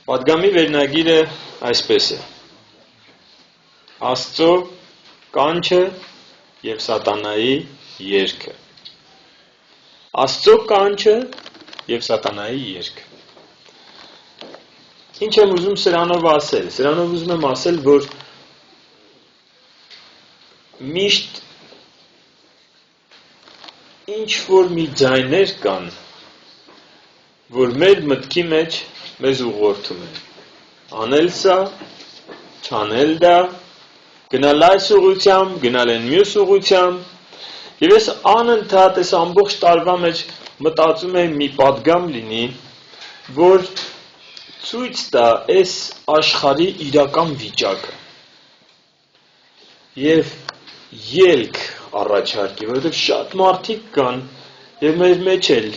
Պատգամի վերնագիրը այսպես է. Աստծո կանչը և սատանայի երգը։ Աստծո կանչը և սատանայի երգը։ Ինչ եմ ուզում սրանով ասել։ Սրանով ուզում եմ ասել, որ միշտ ինչ որ մի ձայներ կան, որ մեր մտքի մեջ մեզ ուղղորդում են։ Անել սա, չանել դա, գնալ այս ուղղությամբ, գնալ այն մյուս ուղղությամբ։ Եվ ես անընդհատ այս ամբողջ տարվա մեջ մտածում եմ մի պատգամ լինի, որ ցույց տա այս աշխարհի իրական վիճակը։ Եվ ելք առաջարկի, որովհետև շատ մարդիկ կան, եւ մեր մեջ էլ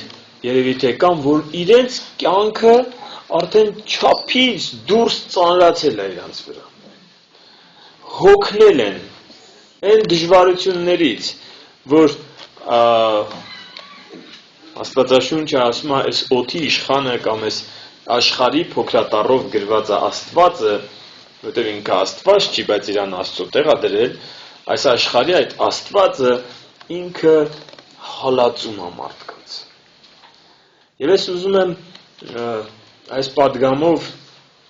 երևի թե կան, որ իրենց կյանքը արդեն չափից դուրս ծանրացել է իրանց վրա։ Հոգնել են այն դժվարություններից, որ Աստվածաշունչը ասում է, այս օդի իշխանը կամ այս աշխարհի փոքրատառով գրված է Աստվածը, որտեղ ինքը Աստված չի, բայց իրան Աստծո տեղ է դրել, այս աշխարհի այդ Աստվածը ինքը հալածում է մարդկանց։ Եվ ես ուզում եմ այս պատգամով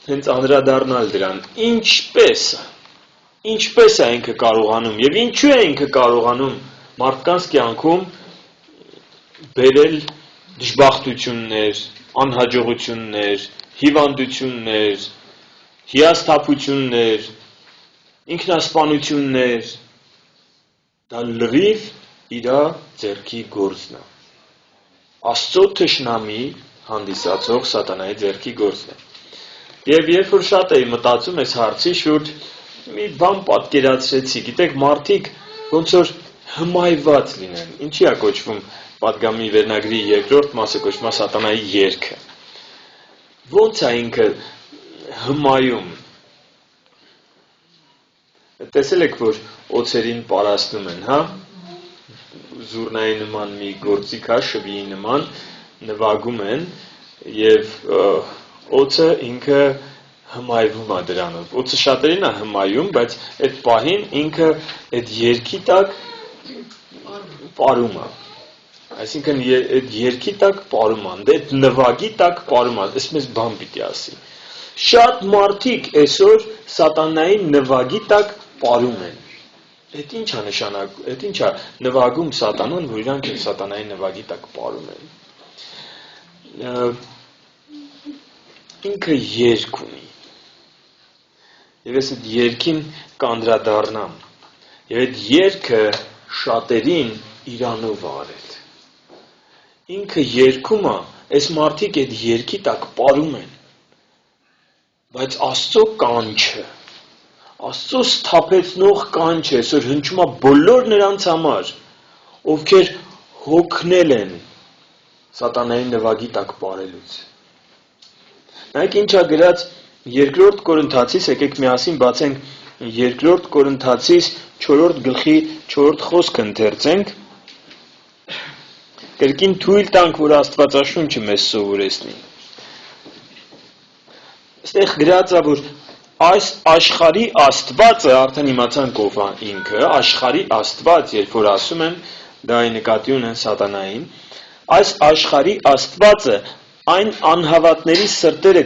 հենց անդրադառնալ դրան, ինչպես է ինքը կարողանում եւ ինչու է ինքը կարողանում մարդկանց կյանքում բերել դժբախտություններ, անհաջողություններ, հիվանդություններ, հիասթափություններ, ինքնասպանություններ, դա լրիվ իր ձեռքի գործն է։ Աստծո թշնամի հանդիսացող սատանայի ձեռքի գործն է։ Եվ երբ որ շատ էի մտածում այս հարցի շուրջ, մի բան պատկերացրեցի, գիտեք, մարդիկ ոնց որ հմայված լինեն։ Ինչի է կոչվում պատգամի վերնագրի երկրորդ մասը կոչվում է սատանայի երգը։ Ոնց է ինքը հմայում։ Տեսել եք, որ օձերին պարասնում են, հա? Զուռնայի նման մի գործիք է, շվիի նման, նվագում են եւ օձը ինքը հմայվում է դրանով։ Օձը շատերին է հմայում, բայց այդ պահին ինքը այդ երգի տակ պարում է։ Այսինքն այդ երգի տակ պարում է, այդ նվագի տակ պարում է, այս մեզ բան պիտի ասի։ Շատ մարդիկ այսօր սատանայի նվագի տակ պարում են։ Այդ ինչ է նշանակում, այդ ինչ է նվագում սատանան, որ իրանք սատանայի նվագի տակ պարում են։ Ինքը երգ ունի։ Եվ ես այդ երգին կանդրադառնամ։ Եվ այդ երգը շատերին իրանով արել։ Ինքը երգում է, այս մարդիկ այդ երգի տակ պարում են։ Բայց Աստծո կանչը, Աստծո սթափեցնող կանչը այսօր հնչում է բոլոր նրանց համար, ովքեր հոգնել են սատանայի նվագի տակ պարելուց։ Նայեք ինչ է գրած երկրորդ Կորինթացիս, եկեք միասին բացենք երկրորդ Կորինթացիս 4 գլխի 4 խոսքը ընթերցենք։ Կրկին թույլ տանք, որ Աստվածաշունչը մեզ սովորեցնի։ Այստեղ գրած է, որ այս աշխարհի Աստվածը, արդեն իմացանք ով է ինքը, աշխարհի Աստված, երբ որ ասում են, դա նկատի ունեն սատանային, այս աշխարհի Աստվածը այն անհավատների սրտերը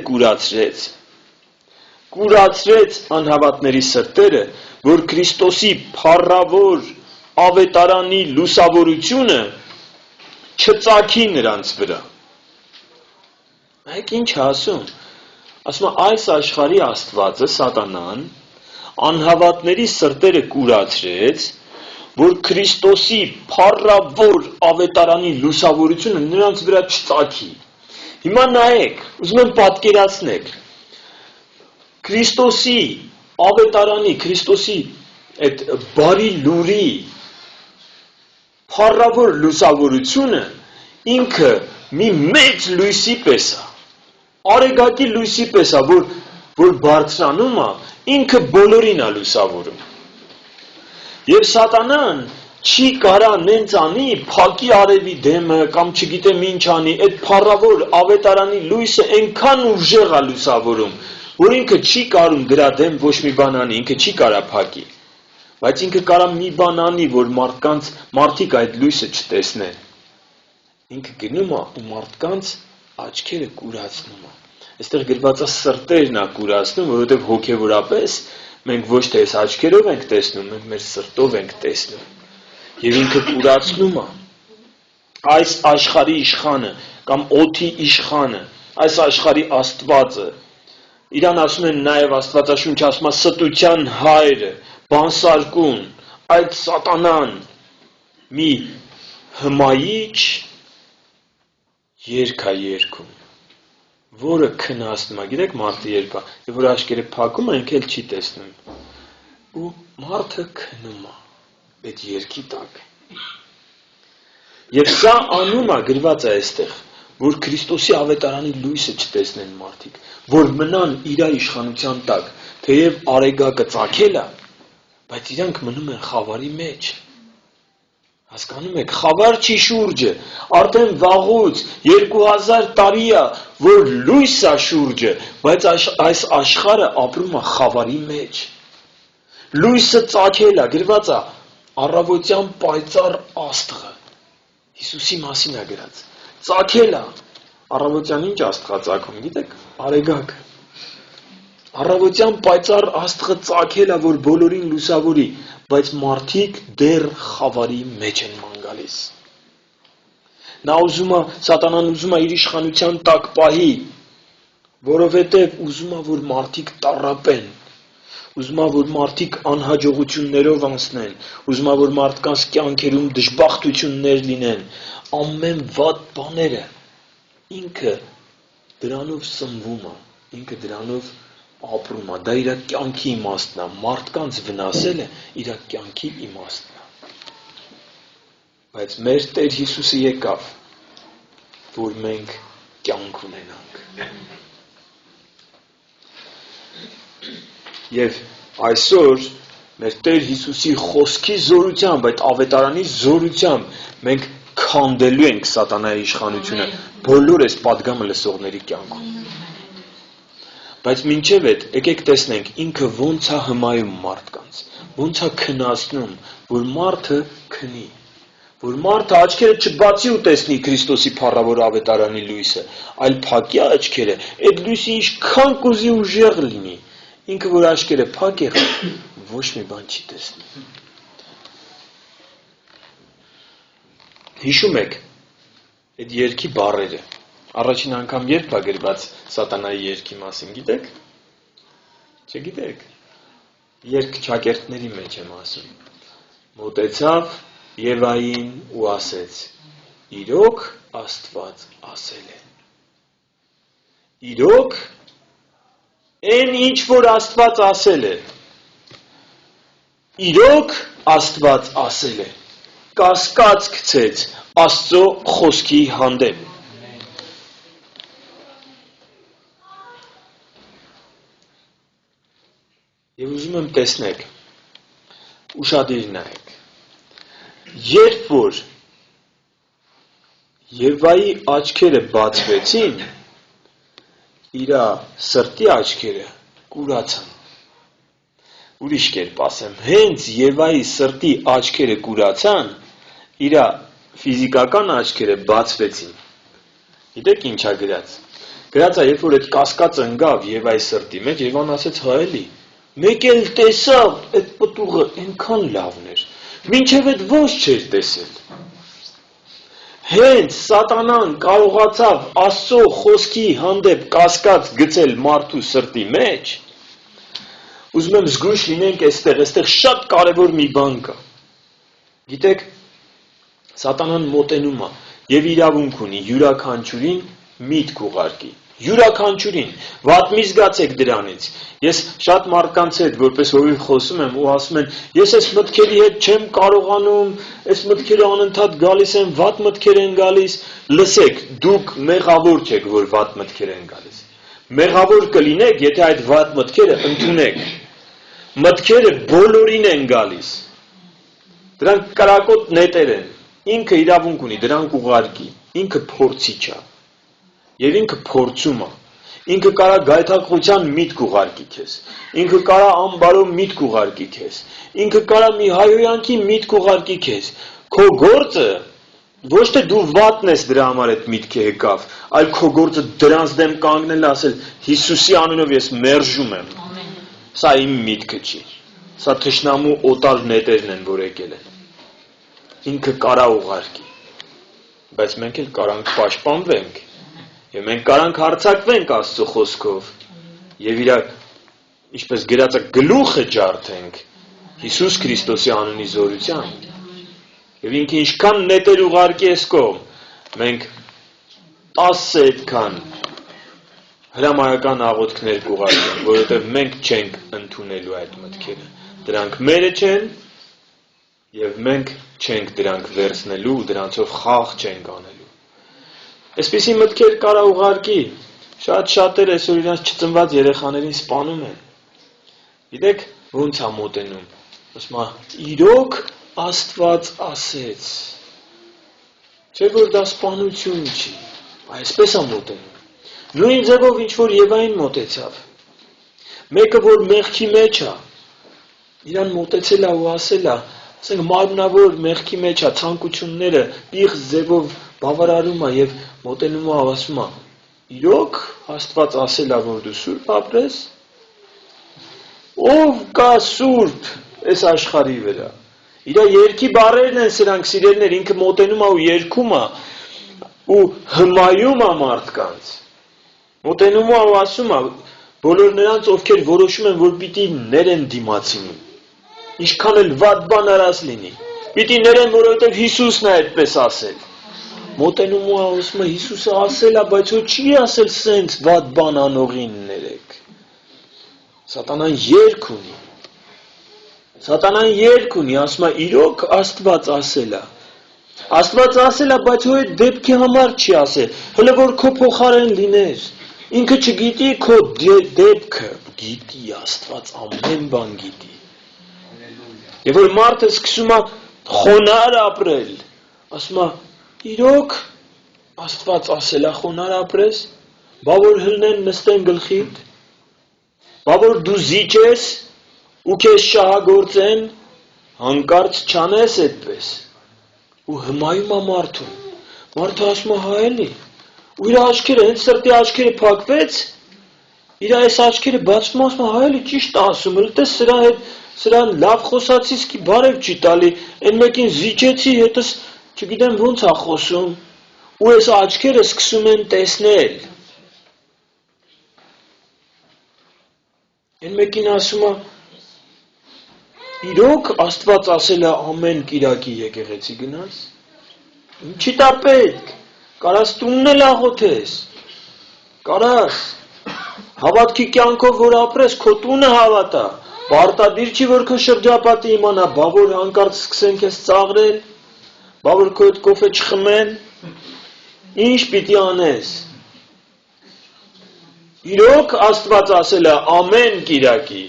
կուրացրեց անհավատների սրտերը, որ Քրիստոսի փառավոր ավետարանի լուսավորությունը չծագի նրանց վրա։ Այդ ինչ ասում։ Ասում է այս աշխարհի Աստվածը սատանան անհավատների սրտերը կուրացրեց, որ Քրիստոսի փառավոր ավետարանի լուսավորությունը նրանց վրա չծագի։ Հիմա նայեք, ուզում եմ պատկերացնեք։ Քրիստոսի ավետարանի, Քրիստոսի այդ բարի լուրի փառավոր լուսավորությունը ինքը մի մեծ լույսի պես է։ Արեգակի լույսի պես է, որ բարձրանում է, ինքը բոլորին է լուսավորում։ Եվ սատանան չի կարա նենց անի, փակի արևի դեմը կամ չգիտեմ ինչ անի, այդ փառավոր ավետարանի լույսը այնքան ուժեղ է լուսավորում, որ ինքը չի կարում դրա դեմ ոչ մի բան անի, ինքը չի կարա փակի, բայց ինքը կարա մի բան անի, որ մարդիկ այդ լույսը չտեսնեն, ինքը գնում է ու մարդկանց աչքերը կուրացնում է, այստեղ գրված է սրտերն է կուրացնում, որովհետև հոգևորապես մենք ոչ թե այս աչքերով ենք տեսնում, մենք մեր սրտով ենք տեսնում, և ինքը կուրացնում է, այս աշխարհի իշխանը կամ օդի իշխանը, այս աշխարհի աստվածը, իրան ասում են նաև Աստվածաշունչը ասում է ստության հայրը, բանսարկուն, այդ սատանան մի հմայիչ երգ է երգում, որը քնացնում է, գիտեք մարդը երբ է, և որ աչքերը փակում է, ինքը էլ չի տեսնում, ու մարդը քնում է այդ երգի տակ, և սա անում է, գրված է այստեղ, որ Քրիստոսի ավետարանի լույսը չտեսնեն մարդիկ, որ մնան իր իշխանության տակ, թեև արեգակը ծագել է, բայց իրանք մնում են խավարի մեջ, հասկանում եք, խավար չի շուրջը, արդեն վաղուց 2000 տարի է, որ լույս է շուրջը, բայց այս աշխարհը ապրում է խավարի մեջ, լույսը ծագել է, գրված է, առավոտյան պայծառ աստղը, Հիսուսի մասին է գրած, ծագել է, առավոտյան ինչ աստղա ծագում, գիտեք, արեգակը, առավոտյան պայծառ աստղը ծագել է, որ բոլորին լուսավորի, բայց մարդիկ դեռ խավարի մեջ են ման գալիս, նա ուզում է, սատանան ուզում է իր իշխանության տակ պահի, որովհետև ուզում է, որ մարդիկ տառապեն, ուզում է, որ մարդիկ անհաջողություններով անցնեն, ուզում է, որ մարդկանց կյանքերում դժբախտություններ լինեն, ամեն վատ բաները, ինքը դրանով սնվում է, ինքը դրանով ապրում է, դա իր կյանքի իմաստն է, մարդկանց վնասելը իր կյանքի իմաստն է, բայց մեր Տեր Հիսուսը եկավ, որ մենք կյանք ունենանք, և այսօր մեր Տեր Հիսուսի խոսքի զորությամբ, այդ ավետարանի զորությամբ մենք քանդելու ենք սատանայի իշխանությունը բոլոր այս պատգամը լսողների կյանքում, բայց մինչև այդ, եկեք տեսնենք, ինքը ոնց է հմայում մարդկանց, ոնց է քնացնում, որ մարդը քնի, որ մարդը աչքերը չբացի ու տեսնի Քրիստոսի փառավոր ավետարանի լույսը, այլ փակի աչքերը, այդ լույսը ինչքան կուզի ուժեղ լինի, ինքը որ աչքերը փակ եղավ, ոչ մի բան չի տեսնում։ Հիշում եք այդ երգի բառերը, առաջին անգամ երբ է գրված սատանայի երգի մասին, գիտեք, չգիտեք, երգ ճակերտների մեջ եմ ասում, մոտեցավ Եվային ու ասեց, իրոք Աստված ասել է, իրոք այն ինչ որ Աստված ասել է, իրոք Աստված ասել է, կասկած գցեց Աստծո խոսքի հանդեպ, և ուզում եմ տեսնեք, ուշադիր նայեք, երբ որ Եվայի աչքերը բացվեցին, իր սրտի աչքերը կուրացան, ուրիշ կերպ ասեմ, հենց Եվայի սրտի աչքերը կուրացան, իր ֆիզիկական աչքերը բացվեցին, գիտեք ինչ է գրած, գրած է, երբ որ այդ կասկածը ընկավ Եվայի սրտի մեջ, Եվան ասեց, հա էլի, մեկ էլ տեսավ, այդ պտուղը այնքան լավն էր, մինչև այդ ոչ չէր տեսել, հենց սատանան կարողացավ Աստծո խոսքի հանդեպ կասկած գցել մարդու սրտի մեջ, ուզում եմ զգույշ լինենք այստեղ շատ կարևոր մի բան կա, գիտեք, սատանան մոտենում է և իրավունք ունի յուրաքանչյուրին միտք ուղարկի, յուրաքանչյուրին, վատ մի զգացեք դրանից, ես շատ մարդկանց հետ, որպես հովիվ խոսում եմ ու ասում են, ես այս մտքերի հետ չեմ կարողանում, այս մտքերը անընդհատ գալիս են, վատ մտքեր են գալիս, լսեք, դուք մեղավոր չեք, որ վատ մտքեր են գալիս, մեղավոր կլինեք, եթե այդ վատ մտքերը ընդունեք, մտքերը բոլորին են գալիս, Դրանք կրակոտ նետեր են, ինքը իրավունք ունի, դրանք ուղարկի, ինքը փորձիչ է, և ինքը փորձում է, ինքը կարա գայթակղության միտք ուղարկի քեզ, ինքը կարա ամբարով միտք ուղարկի քեզ, ինքը կարա մի հայհոյանքի միտք ուղարկի քեզ, քո գործը ոչ թե դու վատն ես դրա համար այդ միտքը եկավ, այլ քո գործը դրանց դեմ կանգնել ասել Հիսուսի անունով ես մերժում եմ, սա իմ միտքը չի, սա թշնամու օտար նետերն են, որ եկել են, ինքը կարա ուղարկի, բայց մենք էլ կարանք պաշտպանվենք, և մենք կարանք հարձակվենք Աստծո խոսքով, և իր, ինչպես գրած է, գլուխը ջարդենք Հիսուս Քրիստոսի անունի զորությամբ, և ինքը ինչքան նետեր ուղարկի ես կողմ, մենք 10 այդքան հրամայական աղոթքներ կուղարկենք, որովհետև մենք չենք ընդունելու այդ մտքերը, դրանք մերը չեն, և մենք չենք դրանք վերցնելու, դրանցով խաղ չենք անելու։ Այսպիսի մտքեր կարա ուղարկի, շատ-շատեր այսօր իրանց չծնված երեխաներին սպանում են։ Գիտեք, ոնց է մոտենում, ասում է, իրոք Աստված ասեց, չէ որ դա սպանություն չի, այսպես է մոտենում։ Նույն ձևով ինչ-որ Եվային մոտեցավ, մեկը որ մեղքի մեջ է, իրան մոտեցել է ու ասել է, ասենք մարմնավոր մեղքի մեջ է, ցանկությունները պիղծ ձևով բավարարում է և մոտենում է ասում է, իրոք Աստված ասել է, որ դու սուրբ ապրես, ով կա սուրբ այս աշխարհի վրա, իր երգի բառերն են սրանք սիրելիներ, ինքը մոտենում է ու երգում է ու հմայում է մարդկանց, մոտենում է ու ասում է, բոլոր նրանց, ովքեր որոշում են, որ պիտի ներեն դիմացինին, ինչքան էլ վատ բան արած լինի, պիտի ներեն, որովհետև Հիսուսն է այդպես ասել, մոտենում ու ասում է, Հիսուսը ասել է, բայց ոչ չի ասել սենց վատ բան անողին ներեք, սատանան երգ ունի, ասում է, իրոք Աստված ասել է, Աստված ասել է, բայց ու այդ դեպքի համար չի ասել, հələ որ քո փոխարեն լիներ, ինքը չգիտի քո դեպքը, գիտի Աստված ամեն բան գիտի, և որ մարդը սկսում է խոնար ապրել, ասում է, իրոք Աստված ասել է խոնար ապրես, բա որ հլնեն նստեն գլխիդ, բա որ դու զիջես ու քեզ շահագործեն, հանկարծ չանես այդպես, ու հմայում է մարդուն, մարդը ասում է հայելի, ու իր աչքերը, հենց սրտի աչքերը փակվեց, իր այս աչքերը բացվում ասում է հայելի ճիշտ ասում, հլտես սրան լավ խոսացիս կի բարև չի տալի, են մեկին զիջեցի, հետս չգիտեմ ոնց է խոսում, ու այս աչքերը սկսում են տեսնել, են մեկին ասում է, իրոք Աստված ասել է ամեն կիրակի եկեղեցի գնաս, ինչի տա պետք, կարաս տունն էլ աղոթես, կարաս, հավատքի կյանքով որ ապրես, քո տունը հավատա, պարտադիր չի որ քո շրջապատը իմանա, բա որ հանկարծ սկսեն քեզ ծաղրել, բա որ քո հետ կոֆե չխմեն, ինչ պիտի անես, իրոք Աստված ասել է ամեն կիրակի,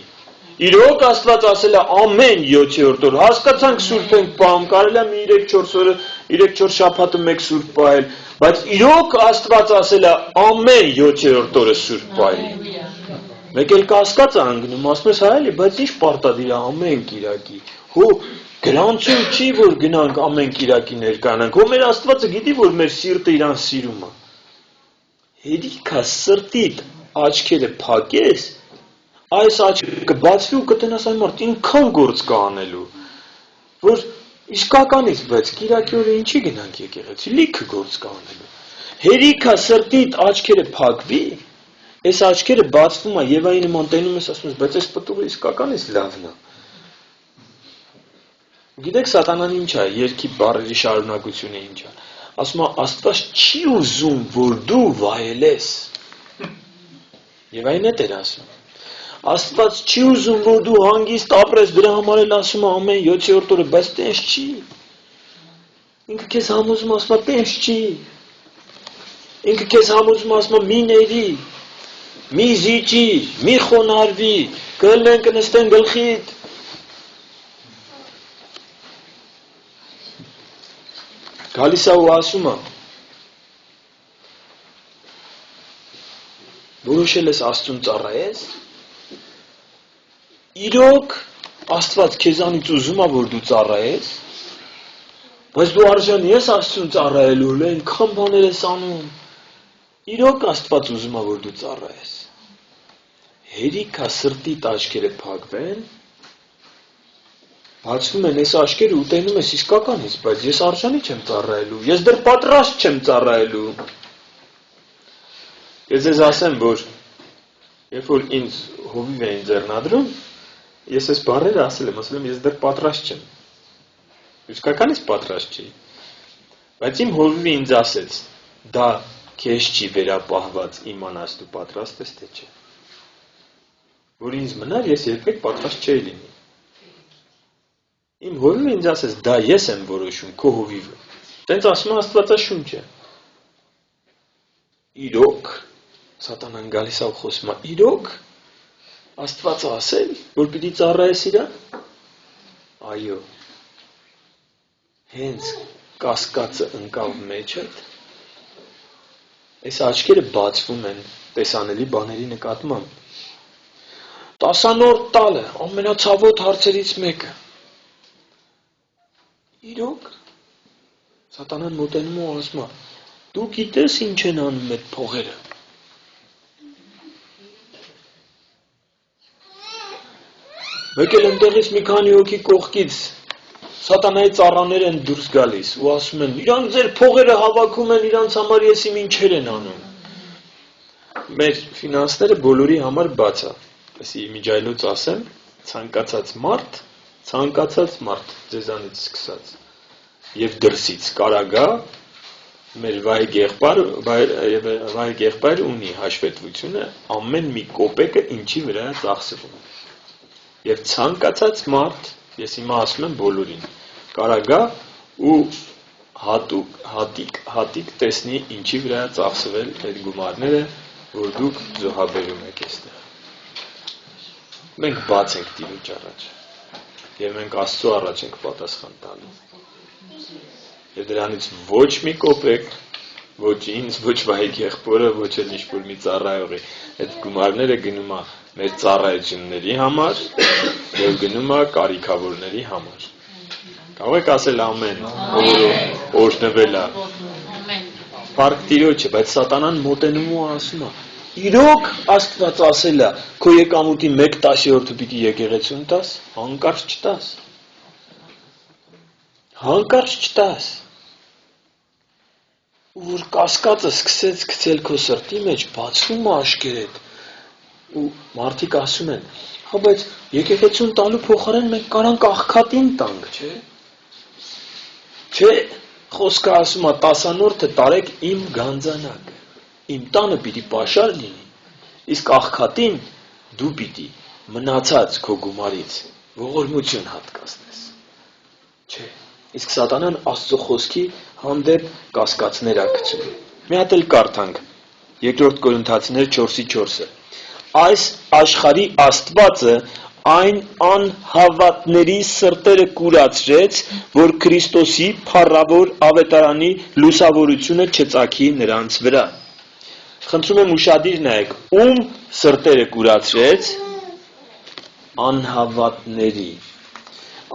իրոք Աստված ասել է ամեն 7-րդ օր, հասկացանք սուրբ ենք պահում, կարել է մի 3-4 շաբաթը մեկ սուրբ պահել, բայց իրոք Աստված ասել է ամեն 7-րդ օրը սուրբ պահի, մեկ էլ կասկած է անգնում, ասում ես հայելի, բայց ինչ պարտադիր է ամեն կիրակի, հո գրանցում չի, որ գնանք ամեն կիրակի ներկանանք, հո մեր Աստվածը գիտի, որ մեր սիրտը իրան սիրում է, հերիքա սրտիդ աչքերը փակես, այս աչքերը կբացվի ու կտնաս այն մարդ ինքան գործ կա անելու, որ իսկականից, բայց կիրակի օրը ինչի գնանք եկեղեցի, լիքը գործ կա անելու, հերիքա սրտիդ աչքերը փակվի, այս աչքերը բացվում է Եվայի նման տենում ես ասում ես, բայց այս պտուղը իսկականից լավն է, գիտեք սատանան ինչ է, երգի բառերի շարունակությունը ինչ է, ասում է Աստված չի ուզում, որ դու վայելես, Եվային հետ էր ասում, Աստված չի ուզում, որ դու հանգիստ ապրես, դրա համար էլ ասում է ամեն 7-րդ օրը, բայց տենց չի, ինքը քեզ համոզում ասում է տենց չի, ինքը քեզ համոզում ասում է մի ների, մի զիջի, մի խոնարհվի, կլնեն կնստեն գլխիդ, գալիս է ու ասում է, որոշել ես Աստծուն ծառայես, իրոք Աստված քեզանից ուզում է, որ դու ծառայես, բայց դու արժանի ես Աստծուն ծառայելու, այնքան բաներ ես անում, իրոք Աստված ուզում է, որ դու ծառայես, հերիք է սրտիդ աչքերը փակվեն, բացվում են այս աչքերը ու տենում ես իսկական ես, բայց ես արժանի չեմ ծառայելու, ես դեռ պատրաստ չեմ ծառայելու, ես ձեզ ասեմ, որ երբ որ ինձ հովիվ էին ձեռնադրում, ես այս բառերը ասել եմ, ես դեռ պատրաստ չեմ, իսկական ես պատրաստ չի, բայց իմ հովիվը ինձ ասեց, դա քեզ չի վերապահված իմանաս դու պատրաստ ես թե չէ, որ ինձ մնար ես երբեք պատրաստ չէի լինի, իմ հովիվը ինձ ասեց, դա ես եմ որոշում, քո հովիվը, տենց ասում է Աստվածաշունչը, իրոք, Սատանան գալիս է ու խոսում է, իրոք, Աստվածը ասել, որ պիտի ծառայես իրան, այո, հենց կասկածը ընկավ մեջդ, այս աչքերը բացվում են տեսանելի բաների նկատմամբ, 10-րդ տալը, ամենացավոտ հարցերից մեկը, իրոք, Սատանան մոտենում ու ասում է, դու գիտես ինչ են անում այդ փողերը, մեկ էլ ընդեղից մի քանի հոգի կողքից Սատանայի ծառաներ են դուրս գալիս ու ասում են, իրանք ձեր փողերը հավաքում են, իրանց համար ես իմ ինչեր են անում, մեր ֆինանսները բոլորի համար բաց է, այսի միջայլոց ասեմ, ցանկացած մարդ ձեզանից սկսած և դրսից կարագա, մեր վայր եղբայր ունի հաշվետվությունը, ամեն մի կոպեկը ինչի վրա է ծախսվում, և ցանկացած մարդ, ես հիմա ասում եմ բոլորին, կարագա ու հատիկ տեսնի ինչի վրա է ծախսվել այդ գումարները, որ դուք զոհաբերում եք այստեղ։ Մենք բաց ենք Տիրոջ առաջ, և մենք Աստծո առաջ ենք պատասխան տալու։ Եվ դրանից ոչ մի կոպեկ, ոչ ինձ, ոչ վայիկ եղբորը, ոչ էլ ինչ-որ մի ծառայողի, այդ գումարները գնում է մեր ծառայությունների համար և գնում է կարիքավորների համար։ Կարող եք ասել ամեն, օրհնվել է։ Փառք Տիրոջը, բայց Սատանան մոտենում ու ասում է, իրոք Աստված ասել է, քո եկամուտի 1/10 պիտի եկեղեցուն տաս, հանկարծ չտաս։ Հանկարծ չտաս։ Ու որ կասկածը սկսեց գցել քո սրտի մեջ, բացվում է աշկերտ, ու մարդիկ ասում են, հա բայց եկեղեցուն տալու փոխարեն մենք կարանք աղքատին տանք, չէ՞։ Չէ, խոսքը ասում է 10-րդը տարեք իմ գանձանակը, իմ տանը պիտի պաշար լինի, իսկ աղքատին դու պիտի մնացած քո գումարից ողորմություն հատկացնես, չէ, իսկ Սատանան Աստծո խոսքի հանդեպ կասկածներ է գցում։ Մի հատ էլ կարդանք 2 Կորինթացիներ 4:4-ը։ Այս աշխարհի Աստվածը այն անհավատների սրտերը կուրացրեց, որ Քրիստոսի փառավոր ավետարանի լուսավորությունը չծագի նրանց վրա։ Խնդրում եմ ուշադիր նայեք, ում սրտերը կուրացրեց, անհավատների։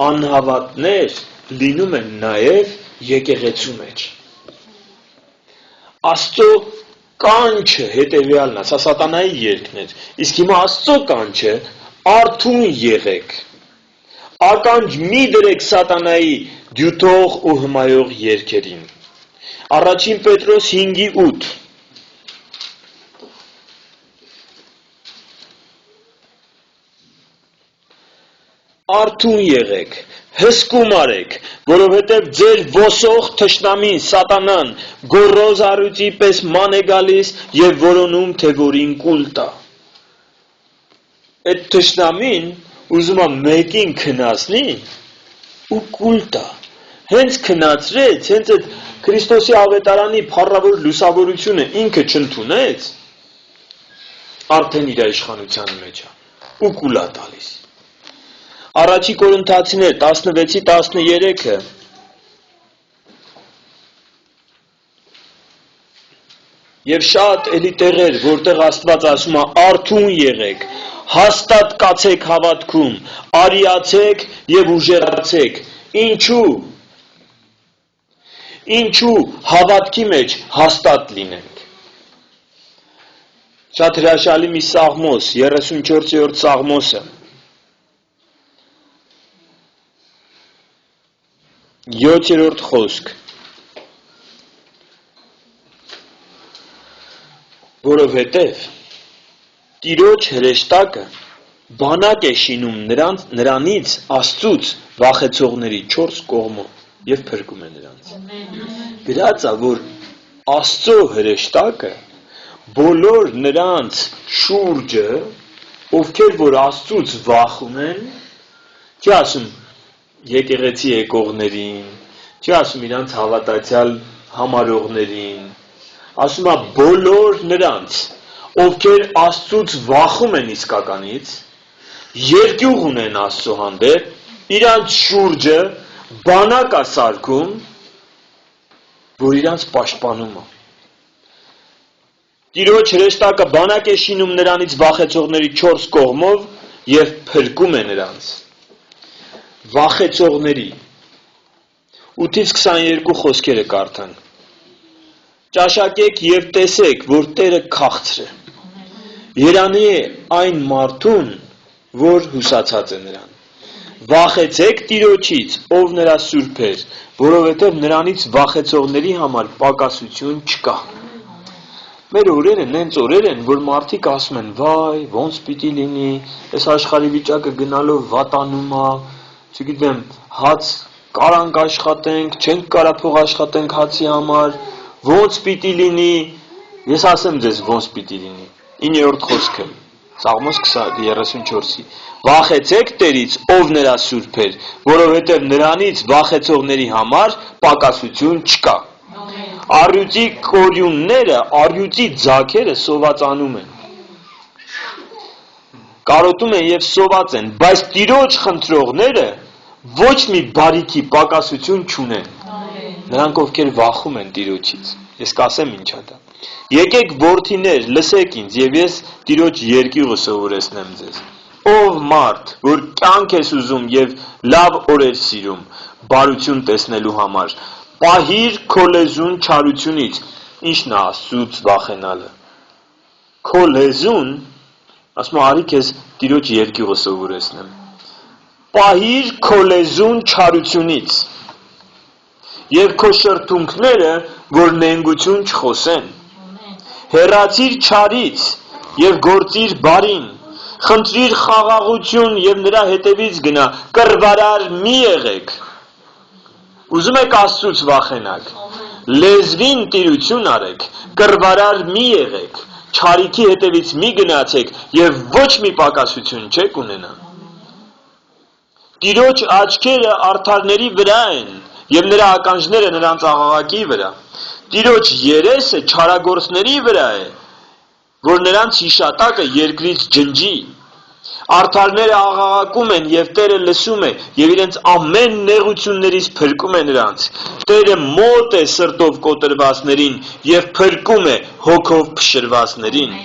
Անհավատներ լինում են նաև եկեղեցու մեջ։ Աստծո կանչը հետևյալն է, սա Սատանայի երգն էր, իսկ հիմա Աստծո կանչը արթուն եղեք, ականջ մի դրեք Սատանայի դյութող ու հմայող երգերին։ Առաջին Պետրոս 5:8 Արթուն եղեք, հսկում արեք, որովհետև ձեր ոսող թշնամին Սատանան գոռոզ առյուծի պես ման է գալիս և որոնում, թե որին կուլ տա։ Այդ թշնամին ուզում է մեկին քնացնի ու կուլ տա։ Հենց քնացրեց, հենց այդ Քրիստոսի ավետարանի փառավոր լուսավորությունը ինքը չընդունեց, արդեն իր իշխանության մեջ է ու կուլ է տալիս։ Առաջի Կորինթացիներ 16:13-ը Եվ շատ էլի տեղեր, որտեղ Աստված ասում է արթուն եղեք, հաստատ կացեք հավատքում, արիացեք եւ ուժեղացեք։ Ինչու հավատքի մեջ հաստատ լինենք։ Շատ հրաշալի մի սաղմոս, 34-րդ սաղմոսը։ 7-րդ խոսք։ Որովհետև Տիրոջ հրեշտակը բանակ է շինում նրանից Աստծուց վախեցողների 4 կողմով եւ փրկում է նրանց։ Գրած է, որ Աստծո հրեշտակը բոլոր նրանց շուրջը, ովքեր որ Աստծուց վախում են, չի ասում եկեղեցի եկողներին, չի ասում իրանց հավատացյալ համարողներին, ասում է բոլոր նրանց, ովքեր Աստծուց վախում են իսկականից, երկյուղ ունեն Աստծո հանդեպ, իրանց շուրջը բանակ է սարքում, որ իրանց պաշտպանում է։ Տիրոջ հրեշտակը բանակ է շինում նրանից վախեցողների 4 կողմով եւ փրկում է նրանց։ Վախեցողների 8-ից 22 խոսքերը կարդանք։ Ճաշակեք եւ տեսեք, որ Տերը քաղցր է։ Երանի է այն մարդուն, որ հուսացած է նրան։ Վախեցեք Տիրոջից, ով նրա սուրբ է, որովհետև նրանից վախեցողների համար պակասություն չկա։ Մեր օրերը նենց օրեր են, որ մարդիկ ասում են, վայ, ոնց պիտի լինի, այս աշխարհի վիճակը գնալով վատանում է, չգիտեմ, հաց կարանք աշխատենք, չենք կարա փող աշխատենք հացի համար, ոնց պիտի լինի, ես ասեմ ձեզ ոնց պիտի լինի, 9-րդ խոսքը, Սաղմոս 34-ի, վախեցեք Տերից, ով նրա սուրբ է, որովհետև նրանից վախեցողների համար պակասություն չկա։ Առյուծի կորյունները, առյուծի ձագերը սովածանում են, կարոտում են եւ սոված են, բայց Տիրոջ խնդրողները ոչ մի բարիքի պակասություն չունեն։ Նրանք ովքեր վախում են Տիրոջից։ Ես կասեմ ինչա դա։ Եկեք որդիներ, լսեք ինձ եւ ես Տիրոջ երկյուղը սովորեցնեմ ձեզ։ Ով մարդ, որ կյանք ես ուզում եւ լավ օրեր սիրում, բարություն տեսնելու համար, պահիր քո լեզուն չարությունից, ինչն է Աստծուց վախենալը։ Քո լեզուն, ասում արի քեզ Տիրոջ երկյուղը սովորեցնեմ։ Պահիր քո լեզուն չարությունից եւ քո շրթունքները, որ նենգություն չխոսեն։ Հեռացիր չարից եւ գործիր բարին, խնդրիր խաղաղություն եւ նրա հետևից գնա, կռվարար մի եղեք։ Ուզում եք Աստծուց վախենալ, լեզվին տիրություն արեք, կռվարար մի եղեք, չարիքի հետևից մի գնացեք եւ ոչ մի պակասություն չեք ունենա։ Տիրոջ աչքերը արդարների վրա են եւ նրա ականջները նրանց աղաղակի վրա։ Տիրոջ երեսը չարագործների վրա է, որ նրանց հիշատակը երկրից ջնջի։ Արդարները աղաղակում են եւ Տերը լսում է եւ իրենց ամեն նեղություններից փրկում է նրանց։ Տերը մոտ է սրտով կոտրվածներին եւ փրկում է հոգով փշրվածներին։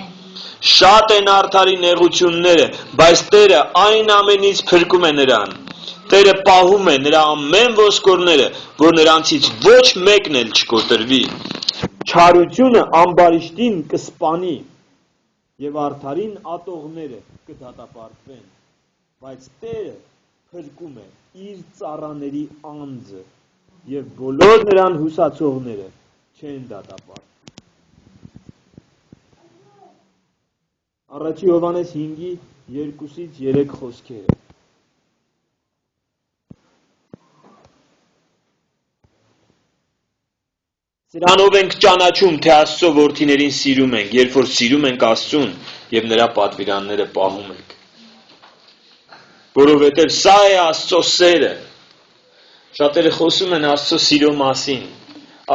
Շատ են արդարի նեղությունները, բայց Տերը այն ամենից փրկում է նրան։ Տերը պահում է նրա ամեն ոսկորները, որ նրանցից ոչ մեկն էլ չկոտրվի։ Չարությունը ամբարիշտին կսպանի եւ արդարին ատողները կդատապարտվեն, բայց Տերը փրկում է իր ծառաների անձը եւ բոլոր նրան հուսացողները չեն դատապարտվի։ Առաջի Հովհաննես 5:2-ից 3 խոսքերը։ Սրանով ենք ճանաչում, թե Աստծո որդիներին սիրում ենք, երբ որ սիրում ենք Աստծուն եւ նրա պատվիրանները պահում ենք։ Որովհետեւ սա է Աստծո սերը։ Շատերը խոսում են Աստծո սիրո մասին։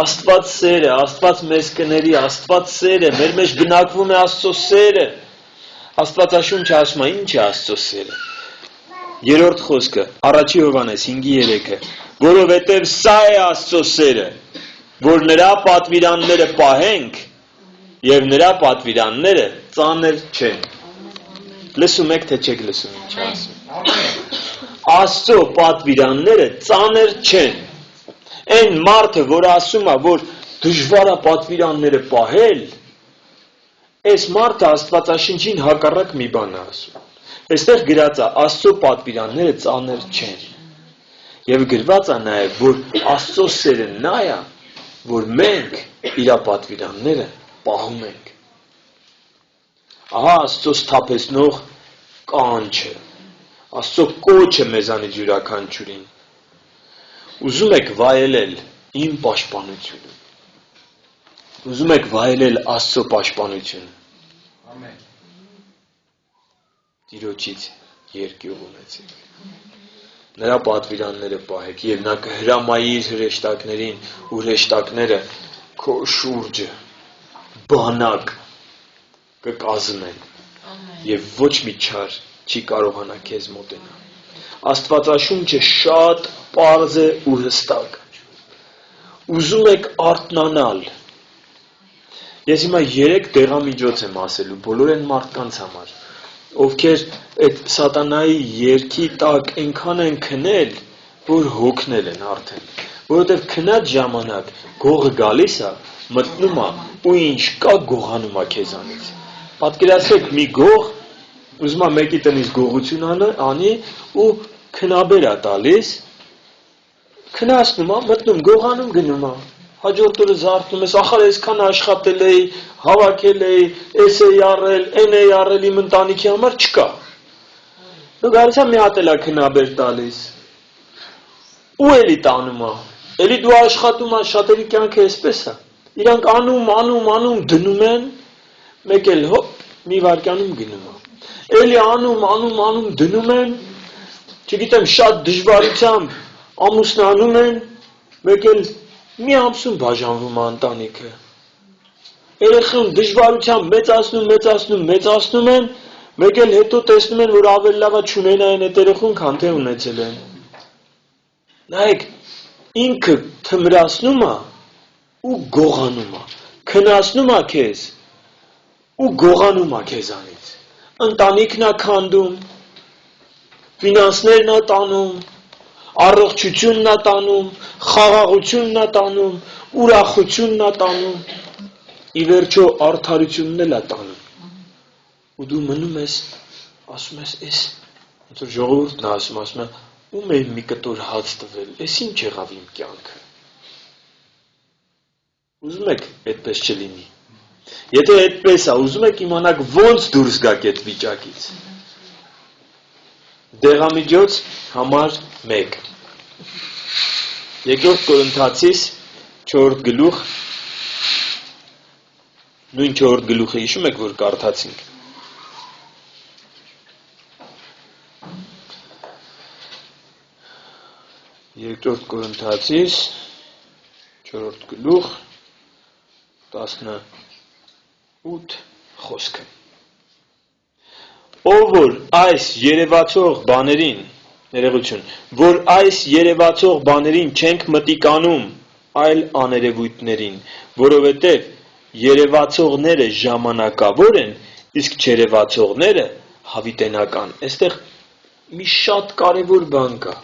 Աստված սեր է, Աստված մեզ կների, Աստված սեր է, մեր մեջ բնակվում է Աստծո սերը։ Աստվածաշունչը ասում է, ինչ է Աստծո սերը։ Երրորդ խոսքը, առաջի Հովհաննես 5:3-ը, որովհետև սա է Աստծո սերը, որ նրա պատվիրանները պահենք Եվ նրա պատվիրանները ծանր չեն։ Լսում եք, թե չեք լսում ինչ ասում։ Աստծո պատվիրանները ծանր չեն։ Այն մարդը, որ ասում է, որ դժվար է պատվիրանները պահել, այս մարդը Աստվածաշնչին հակառակ մի բան է ասում։ Այստեղ գրած է, Աստծո պատվիրանները ծանր չեն։ Եվ գրված է նաև, որ Աստծո սերը նա է, որ մենք իր պատվիրանները պահում ենք։ Ահա Աստծո սթափեցնող կանչը, Աստծո կոչը մեզանից յուրաքանչյուրին։ Ուզում եք վայելել իմ պաշտպանությունը։ Ուզում եք վայելել Աստծո պաշտպանությունը։ Ամեն։ Տիրոջից երկյուղ ունեցեք։ Նրա պատվիրանները պահեք եւ նա կհրամայի իր հրեշտակներին ու հրեշտակները քո շուրջը բանակ կկազմեն եւ ոչ մի չար չի կարողանա քեզ մոտենալ։ Աստվածաշունչը շատ պարզ է ու հստակ։ Ուզում եք արթնանալ։ Ես հիմա 3 դեղամիջոց եմ ասելու բոլոր այն մարդկանց համար, ովքեր այդ սատանայի երքի տակ այնքան են քնել, որ հոգնել են արդեն, որովհետև քնած ժամանակ գողը գալիս է, մտնում է ու ինչ կա գողանում է քեզանից։ Պատկերացրեք մի գող ուզում է մեկի տնից գողություն անի ու քնաբեր է տալիս, քնացնում է, մտնում, գողանում գնում է, հաջորդ օրը զարթնում ես, ախր այսքան աշխատել էի, հավաքել էի, էս էի առել, այն էի առել իմ ընտանիքի համար, չկա։ Դու գալիս մի հատ էլ քնաբեր տալիս։ Ու էլի տանում է։ Էլի դու աշխատում ես, շատերի կյանքը էսպես է։ Իրանք անում, դնում են, մեկ էլ հոպ, մի վայրկյանում գնում է։ Էլի անում, դնում են, չգիտեմ, շատ դժվարությամբ ամուսնանում են, մեկ էլ մի ամսում բաժանվում է ընտանիքը։ Երեխան դժվարությամբ մեծացնում են, մեկ էլ հետո տեսնում են, որ ավելի լավ է չունենային այդ երեխուն, քան թե ունեցել են։ Նայեք, ինքը թմրացնում է ու գողանում է, քնացնում է քեզ ու գողանում է քեզանից։ Ընտանիքն է քանդում, ֆինանսներն է տանում, առողջությունն է տանում, խաղաղությունն է տանում, ուրախությունն է տանում, ի վերջո արդարությունն էլ է տանում։ Ու դու մնում ես, ասում ես, էս, ոնց որ ժողովուրդն է ասում է, ում է մի կտոր հաց տվել, էս ինչ եղավ իմ կյանքը։ Ուզում եք այդպես չլինի։ Եթե այդպես է, ուզում եք իմանաք ոնց դուրս գաք այդ վիճակից։ Դեղամիջոց համար 1։ Երկրորդ Կորինթացիս 4 գլուխ, նույն 4 գլուխը հիշում եք, որ կարդացինք։ Երկրորդ Կորինթացիս 4 գլուխ 18 խոսքը։ Ով որ այս երևացող բաներին, ներողություն, որ այս երևացող բաներին չենք մտիկանում, այլ աներևույթներին, որովհետև երևացողները ժամանակավոր են, իսկ չերևացողները հավիտենական։ Այստեղ մի շատ կարևոր բան կա։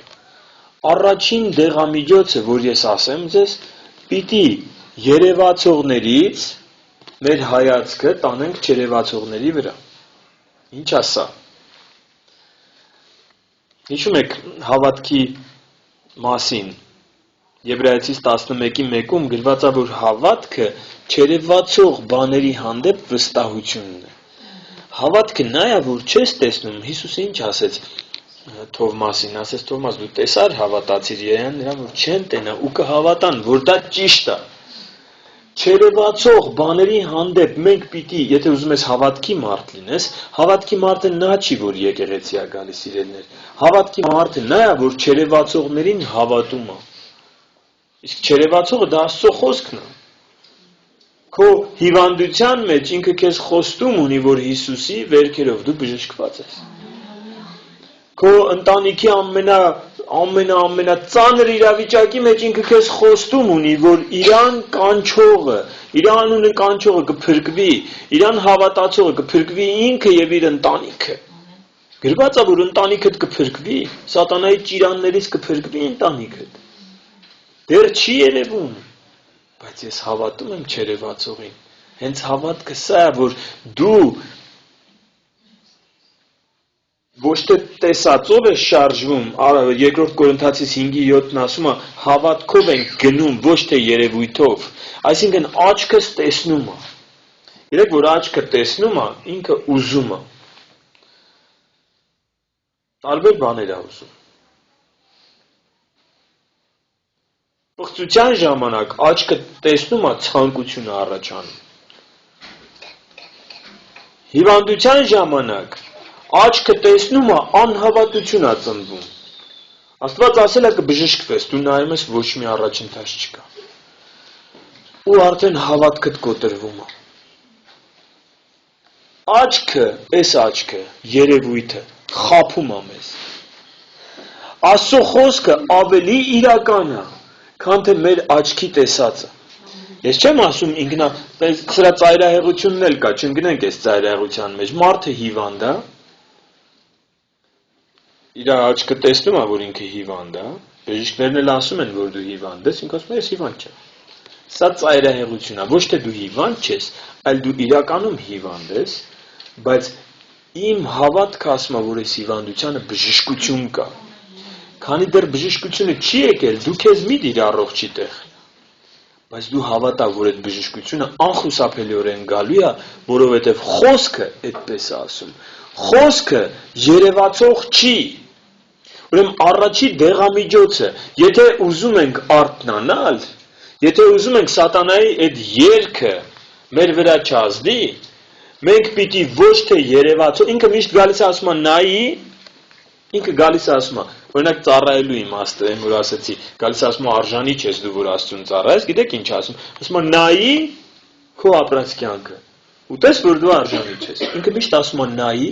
Առաջին դեղամիջոցը, որ ես ասեմ ձեզ, պիտի երևացողներից մեր հայացքը տանենք չերևացողների վրա։ Ինչ ասա։ Հիշում եք հավատքի մասին, Եբրայեցիս 11:1-ում գրված է, որ հավատքը չերևացող բաների հանդեպ վստահությունն է։ Հավատքը նա է, որ չես տեսնում, Հիսուսը ինչ ասեց Թովմասին, ասեց Թովմաս, դու տեսար հավատացիր իրեն, նրան որ չեն տենա ու կհավատան, որ դա ճիշտ է։ Չերևացող բաների հանդեպ մենք պիտի, եթե ուզում ես հավատքի մարդ լինես, հավատքի մարդը նա չի, որ եկեղեցի է գալիս իրեններ։ Հավատքի մարդը նա է, որ չերևացողներին հավատում է։ Իսկ չերևացողը դա Աստծո խոսքն է։ Քո հիվանդության մեջ ինքը քեզ խոստում ունի, որ Հիսուսի վերքերով դու բժշկված ես։ Քո ընտանիքի ամենածանր իրավիճակի մեջ ինքը քեզ խոստում ունի, որ իրան կանչողը, իր անունը կանչողը կփրկվի, իրան հավատացողը կփրկվի ինքը եւ իր ընտանիքը։ Գրված է, որ ընտանիքդ կփրկվի, սատանայի ճիրաններից կփրկվի ընտանիքդ։ Դեռ չի երևում, բայց ես հավատում եմ չերևացողին։ Հենց հավատքը սա է, որ դու ոչ թե տեսածով է շարժվում, 2 Կորինթացիս 5:7-ն ասում է, հավատքով են գնում, ոչ թե երևույթով, այսինքն աչքս տեսնում է։ Երեք որ աչքը տեսնում է, ինքը ուզում է։ Տարբեր բաներ է ուզում։ Պղծության ժամանակ աչքը տեսնում է, ցանկությունը առաջանում։ Հիվանդության ժամանակ աչքը տեսնում է, անհավատություն է ծնվում։ Աստված ասել է կբժշկվես, դու նայում ես ոչ մի առաջընթաց չկա։ Ու արդեն հավատքդ կոտրվում է։ Աչքը, այս աչքը, երևույթը, խաբում է մեզ։ Աստծո խոսքը ավելի իրական է, քան թե մեր աչքի տեսածը։ Ես չեմ ասում ինքնա, սրա ծայրահեղությունն էլ կա, չընկնենք այս ծայրահեղության մեջ։ Մարդը հիվանդ է, իր աչքը տեսնում է, որ ինքը հիվանդ է, բժիշկներն էլ ասում են, որ դու հիվանդ ես, ինքը ասում է, ես հիվանդ չեմ։ Սա ծայրահեղություն է, ոչ թե դու հիվանդ չես, այլ դու իրականում հիվանդ ես, բայց իմ հավատքը ասում է, որ այս հիվանդությանը բժշկություն կա։ Քանի դեռ բժշկությունը չի եկել, դու քեզ մի դիր առողջի տեղ։ Բայց դու հավատա, որ այդ բժշկությունը անխուսափելիորեն գալու է, որովհետև խոսքը այդպես է ասում։ Խոսքը երևացող չի։ Ուրեմն առաջի դեղամիջոցը, եթե ուզում ենք արթնանալ, եթե ուզում ենք սատանայի այդ երգը մեր վրա չազդի, մենք պիտի ոչ թե երևացող, ինքը միշտ գալիս է ասում է նայի, ինքը գալիս է ասում է, օրինակ ծառայելու իմաստը, այն որ ասեցի, գալիս է ասում է արժանի չես դու որ Աստծուն ծառայես, գիտեք ինչ ասում է նայի քո ապրած կյանքը։ Ու տես որ դու արժանի չես։ Ինքը միշտ ասում է նայի,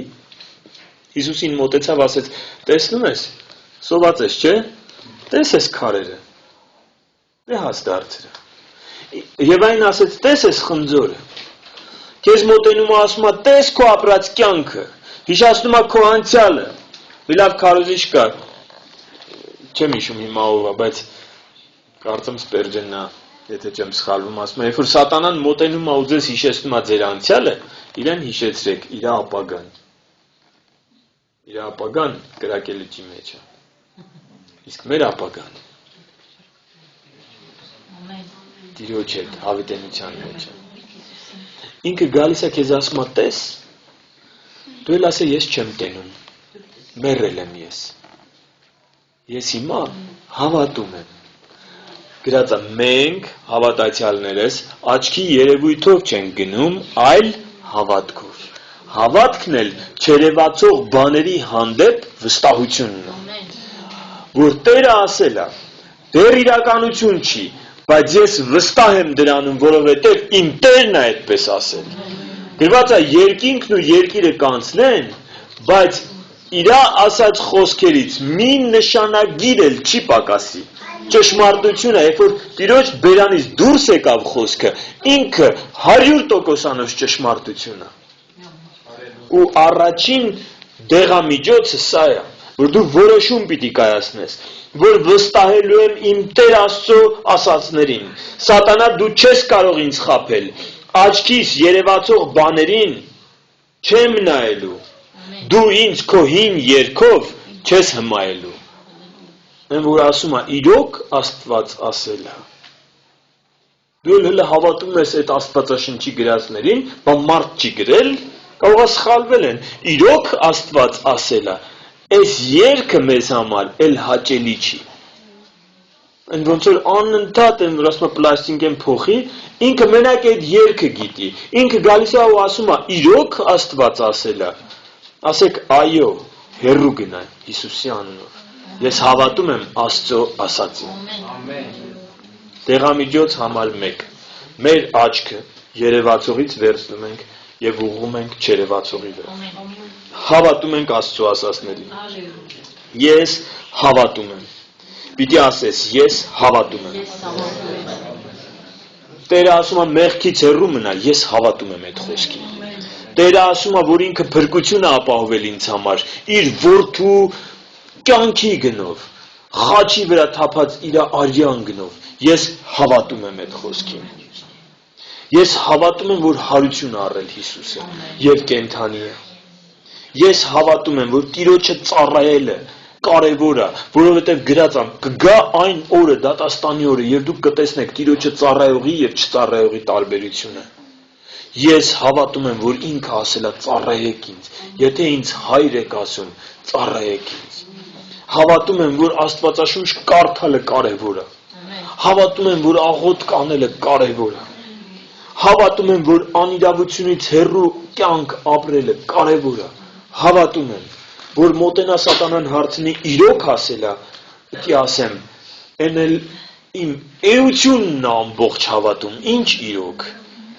Հիսուսին մոտեցավ ասեց, տեսնում ես, սոված ես, չէ՞։ Տես ես քարերը։ Դե հաս դարձրը։ Եվ այն ասեց, տես ես խնձորը։ Քեզ մոտենում է ասում է, տես քո ապրած կյանքը, հիշացնում է քո անցյալը։ Մի լավ քարոզիչ կա, չեմ հիշում հիմա ով է, բայց կարծեմ Սպերջենն է, եթե չեմ սխալվում, ասում է, երբ որ սատանան մոտենում է ու ձեզ հիշեցնում է ձեր անցյալը, իրեն հիշեցրեք իր ապագան։ Իր ապագան կրակելիճի մեջ է։ Իսկ մեր ապագան Տիրոջ հետ հավիտենության մեջ է։ Ինքը գալիս է քեզ ասում է, տես, դու էլ ասե ես չեմ տենում, մեռել եմ ես։ Ես հիմա հավատում եմ։ Գրած է մենք հավատացյալներս աչքի երևույթով չեն գնում, այլ հավատքով։ Հավատքն էլ չերևացող բաների հանդեպ վստահությունն է։ Որ Տերը ասել է, դեռ իրականություն չի, բայց ես վստահ եմ դրանում, որովհետև իմ Տերն է այդպես ասել։ Գրված է երկինքն ու երկիրը կանցնեն, բայց իր ասած խոսքերից մի նշանագիր էլ չի պակասի։ Ճշմարտությունը, երբ որ Տիրոջ բերանից դուրս եկավ խոսքը, ինքը 100%-անոց ճշմարտություն է։ Ու առաջին դեղամիջոցը սա է, որ դու որոշում պիտի կայացնես, որ վստահելու եմ իմ Տեր Աստծո ասածներին։ Սատանա դու չես կարող ինձ խաբել, աչքիս երևացող բաներին չեմ նայելու, դու ինձ քո հին երգով չես հմայելու։ Այն որ ասում է, իրոք Աստված ասել է։ Դու հələ հավատում ես այդ Աստվածաշնչի գրածներին, բայց մարդ չի գրել, կարող է սխալվել են։ Իրոք Աստված ասել է, այս երգը մեզ համար էլ հաճելի չի։ Այն ոնց որ անընդհատ են, որ ասում է պլաստինկեն փոխի, ինքը մենակ այդ երգը գիտի։ Ինքը գալիս է ու ասում է, իրոք Աստված ասել է։ Ասեք այո, հեռու գնա Հիսուսի անունով։ Ես հավատում եմ Աստծո ասածին։ Դեղամիջոց համար 1։ Մեր աչքը երևացողից վերցնում ենք եւ ուղղում ենք չերևացողի վրա։ Հավատում ենք Աստծո ասածներին։ Ես հավատում եմ։ Պիտի ասես, ես հավատում եմ։ Տերը ասում է մեղքից հեռու մնա, ես հավատում եմ այդ խոսքին։ Տերը ասում է, որ ինքը փրկություն է ապահովել ինձ համար, իր որդու կյանքի գնով, խաչի վրա թափած իր արյան գնով, ես հավատում եմ այդ խոսքին։ Ես հավատում եմ, որ հարություն է առել Հիսուսը եւ կենդանի է։ Ես հավատում եմ, որ Տիրոջը ծառայելը կարևոր է, որովհետև գրած է, կգա այն օրը, դատաստանի օրը, եւ դուք կտեսնեք Տիրոջը ծառայողի եւ չծառայողի տարբերությունը։ Ես հավատում եմ, որ ինքը ասել է ծառայեք ինձ, եթե ինձ հայր եք ասում, ծառայեք ինձ։ Հավատում եմ, որ Աստվածաշունչ կարդալը կարևոր է։ Հավատում եմ, որ աղոթք անելը կարևոր է։ Հավատում եմ, որ անիրավությունից հեռու կյանք ապրելը կարևոր է։ Հավատում եմ, որ մոտենա սատանան հարցնի իրոք ասել է, պիտի ասեմ, այն էլ իմ էությունն է ամբողջ հավատում, ինչ իրոք,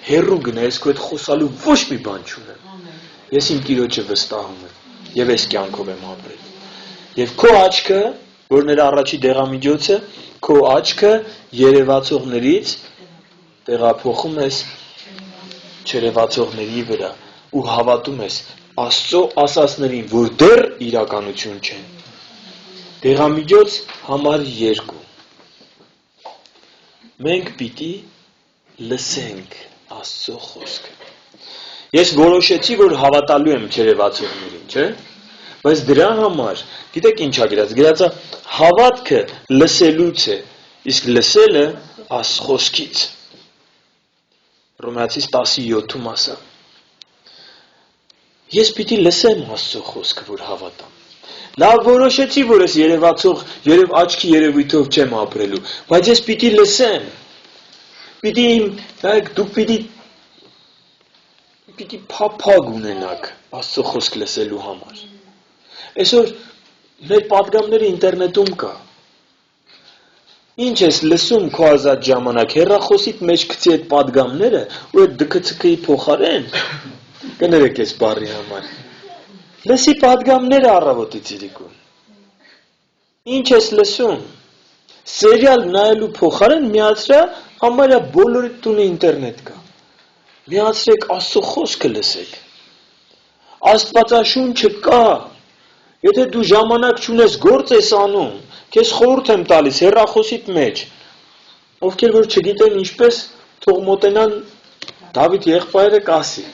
հեռու գնա, ես քո հետ խոսալու ոչ մի բան չունեմ։ Ես իմ Տիրոջը վստահում եմ եւ այս կյանքով եմ ապրել։ Եվ քո աչքը, որ նրա առաջի դեղամիջոցը, քո աչքը երևացողներից տեղափոխում ես չերևացողների վրա ու հավատում ես Աստծո ասածներին, որ դեռ իրականություն չեն։ Դեղամիջոց համար 2։ Մենք պիտի լսենք Աստծո խոսքը։ Ես որոշեցի, որ հավատալու եմ չերևացողներին, չէ՞։ Բայց դրա համար, գիտեք ինչ է գրած։ Գրած է հավատքը լսելուց է, իսկ լսելը Աստծո խոսքից։ Հռոմեացիս 10:7-ում ասա։ Ես պիտի լսեմ Աստծո խոսքը, որ հավատամ։ Լավ որոշեցի, որ ես երևացող, աչքի երևույթով չեմ ապրելու, բայց ես պիտի լսեմ։ Դուք պիտի փափագ ունենաք Աստծո խոսք լսելու համար։ Այսօր մեր պատգամները ինտերնետում կա։ Ինչ ես լսում քո ազատ ժամանակ, հեռախոսիդ մեջ գցի այդ պատգամները ու այդ դքցքի փոխարեն կներեք այս բառի համար։ Լսի պատգամները առավոտից իրիկուն։ Ինչ ես լսում։ Սերիալ նայելու փոխարեն միացրա համարյա բոլորի տունը ինտերնետ կա։ Միացրեք Աստծո խոսքը լսեք։ Աստվածաշունչը կա։ Եթե դու ժամանակ չունես գործ ես անում, քեզ խորհուրդ եմ տալիս հեռախոսիդ մեջ։ Ովքեր որ չգիտեն ինչպես, թող մոտենան Դավիթ եղբայրը կասի։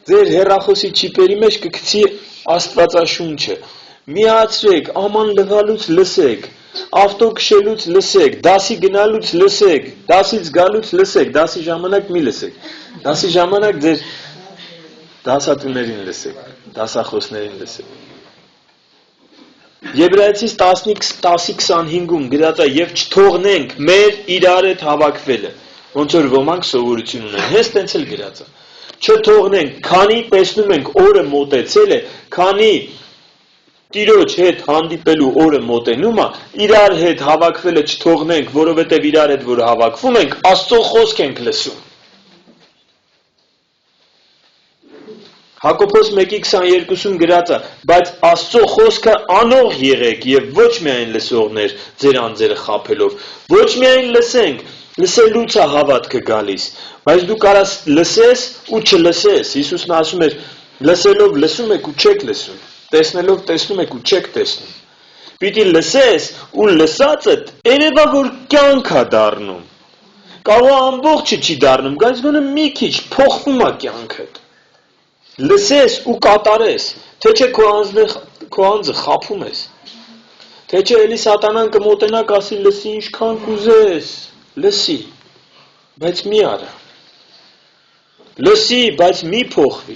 Ձեր հեռախոսի չիպերի մեջ կգցի Աստվածաշունչը։ Միացրեք, աման լվալուց լսեք, ավտո քշելուց լսեք, դասի գնալուց լսեք, դասից գալուց լսեք, դասի ժամանակ մի լսեք։ Դասի ժամանակ ձեր դասատուներին լսեք, դասախոսներին լսեք։ Եբրայեցիս 10:25-ում գրած է եւ չթողնենք մեր իրար հետ հավաքվելը։ Ոնց որ ոմանք սովորություն ունեն, հենց տենց էլ գրած է։ Չթողնենք, քանի տեսնում ենք օրը մոտեցել է, քանի Տիրոջ հետ հանդիպելու օրը մոտենում է, իրար հետ հավաքվելը չթողնենք, որովհետև իրար հետ որ հավաքվում ենք, Աստծո խոսք ենք լսում։ Հակոբոս 1:22-ում գրած է, բայց Աստծո խոսքը անող եղեք եւ ոչ միայն լսողներ ձեր անձերը խաբելով, ոչ միայն լսենք, լսելուց է հավատքը գալիս, բայց դու կարաս լսես ու չլսես։ Հիսուսն ասում էր, լսելով լսում եք ու չեք լսում, տեսնելով տեսնում եք ու չեք տեսնում։ Պիտի լսես ու լսածդ երևա որ կյանք է դառնում։ Կարող է ամբողջը չի դառնում, բայց գոնե մի քիչ փոխվում է կյանքդ։ Լսես ու կատարես, թե չէ քո անձը խաբում ես։ Թե չէ էլի սատանան կմոտենա կասի լսի ինչքան կուզես, լսի, բայց մի արա։ Լսի, բայց մի փոխվի։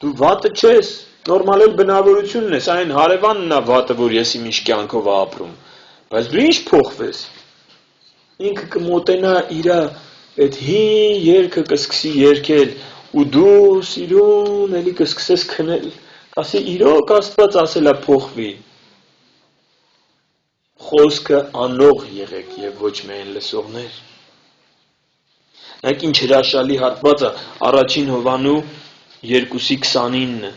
Դու վատը չես, նորմալ էլ բնավորությունն ես, այն հարևանն է վատը, որ ես իմ ինչ կյանքով ապրում, բայց դու ինչ փոխվես։ Ինքը կմոտենա իր այդ հին երգը կսկսի երգել ու դու սիրուն էլի կսկսես քնել, ասի իրոք Աստված ասել է փոխվի։ Խոսքը անող եղեք եւ ոչ միայն լսողներ։ Նայեք ինչ հրաշալի հատված է առաջին Հովանու 2:29-ը։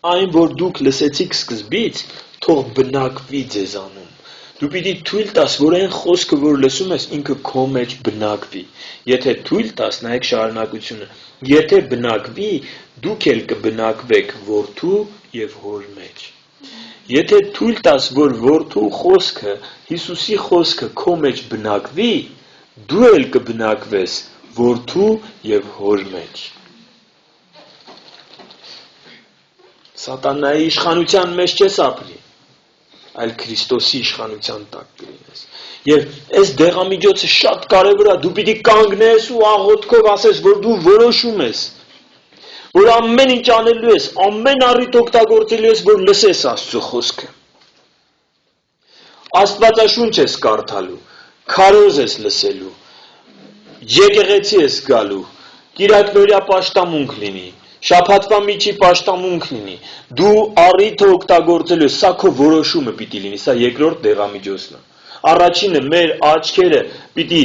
Այն, որ դուք լսեցիք սկզբից, թող բնակվի ձեզանում։ Դու պիտի թույլ տաս, որ այն խոսքը, որ լսում ես, ինքը քո մեջ բնակվի։ Եթե թույլ տաս, նայեք շարունակությունը, եթե բնակվի, դուք էլ կբնակվեք որդու եւ հոր մեջ։ Եթե թույլ տաս, որ որդու խոսքը, Հիսուսի խոսքը քո մեջ բնակվի, դու էլ կբնակվես որդու եւ հոր մեջ։ Սատանայի իշխանության մեջ չես ապրի, այլ Քրիստոսի իշխանության տակ կլինես։ Եվ այս դեղամիջոցը շատ կարևոր է, դու պիտի կանգնես ու աղոթքով ասես, որ դու որոշում ես, որ ամեն ինչ անելու ես, ամեն առիթ օգտագործելու ես, որ լսես Աստծո խոսքը։ Աստվածաշունչ ես կարդալու, քարոզ ես լսելու, եկեղեցի ես գալու, կիրակնօրյա պաշտամունք լինի, շաբաթվա միջի պաշտամունք լինի, դու առիթը օգտագործելու ես, սա քո որոշումը պիտի լինի, սա երկրորդ դեղամիջոցն է։ Առաջինը մեր աչքերը պիտի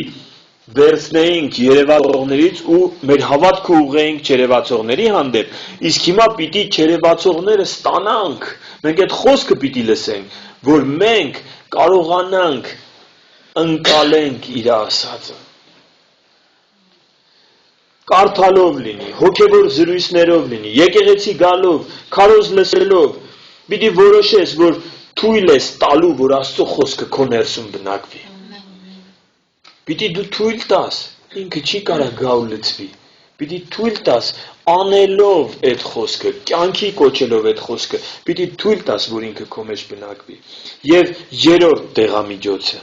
վերցնեինք երևացողներից ու մեր հավատքը ուղղեինք չերևացողների հանդեպ, իսկ հիմա պիտի չերևացողները ստանանք, մենք այդ խոսքը պիտի լսենք, որ մենք կարողանանք ընկալենք իր ասածը։ Կարդալով լինի, հոգևոր զրույցներով լինի, եկեղեցի գալով, քարոզ լսելով, պիտի որոշես, որ թույլ ես տալու, որ Աստծո խոսքը քո ներսում բնակվի։ Պիտի դու թույլ տաս, ինքը չի կարող գա ու լցվի։ Պիտի թույլ տաս անելով այդ խոսքը, կյանքի կոչելով այդ խոսքը, պիտի թույլ տաս, որ ինքը քո մեջ բնակվի։ Եվ երրորդ դեղամիջոցը։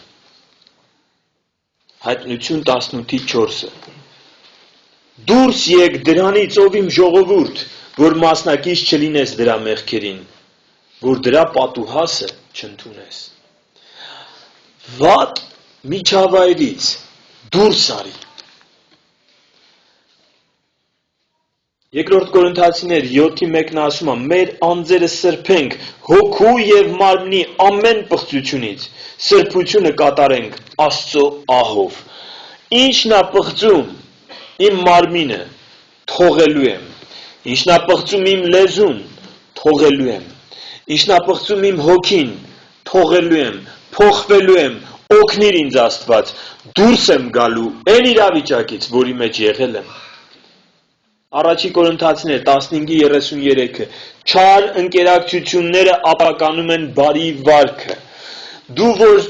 Հայտնություն 18:4-ը։ Դուրս եկ դրանից, ով իմ ժողովուրդ, որ մասնակից չլինես դրա մեղքերին, որ դրա պատուհասը չընդունես։ Վատ միջավայրից դուրս արի։ Երկրորդ Կորինթացիներ 7:1-ն ասում է. մեր անձերը սրբենք հոգու եւ մարմնի ամեն պղծությունից, սրբությունը կատարենք Աստծո ահով։ Ինչն է պղծում իմ մարմինը, թողելու եմ։ Ինչն է պղծում իմ լեզուն, թողելու եմ։ Ինչն է պղծում իմ հոգին, թողելու եմ, փոխվելու եմ, օգնիր ինձ Աստված, դուրս եմ գալու այն իրավիճակից, որի մեջ եղել եմ։ Առաջի Կորինթացիներ 15:33-ը չար ընկերակցությունները ապականում են բարի վարքը։ Դու որ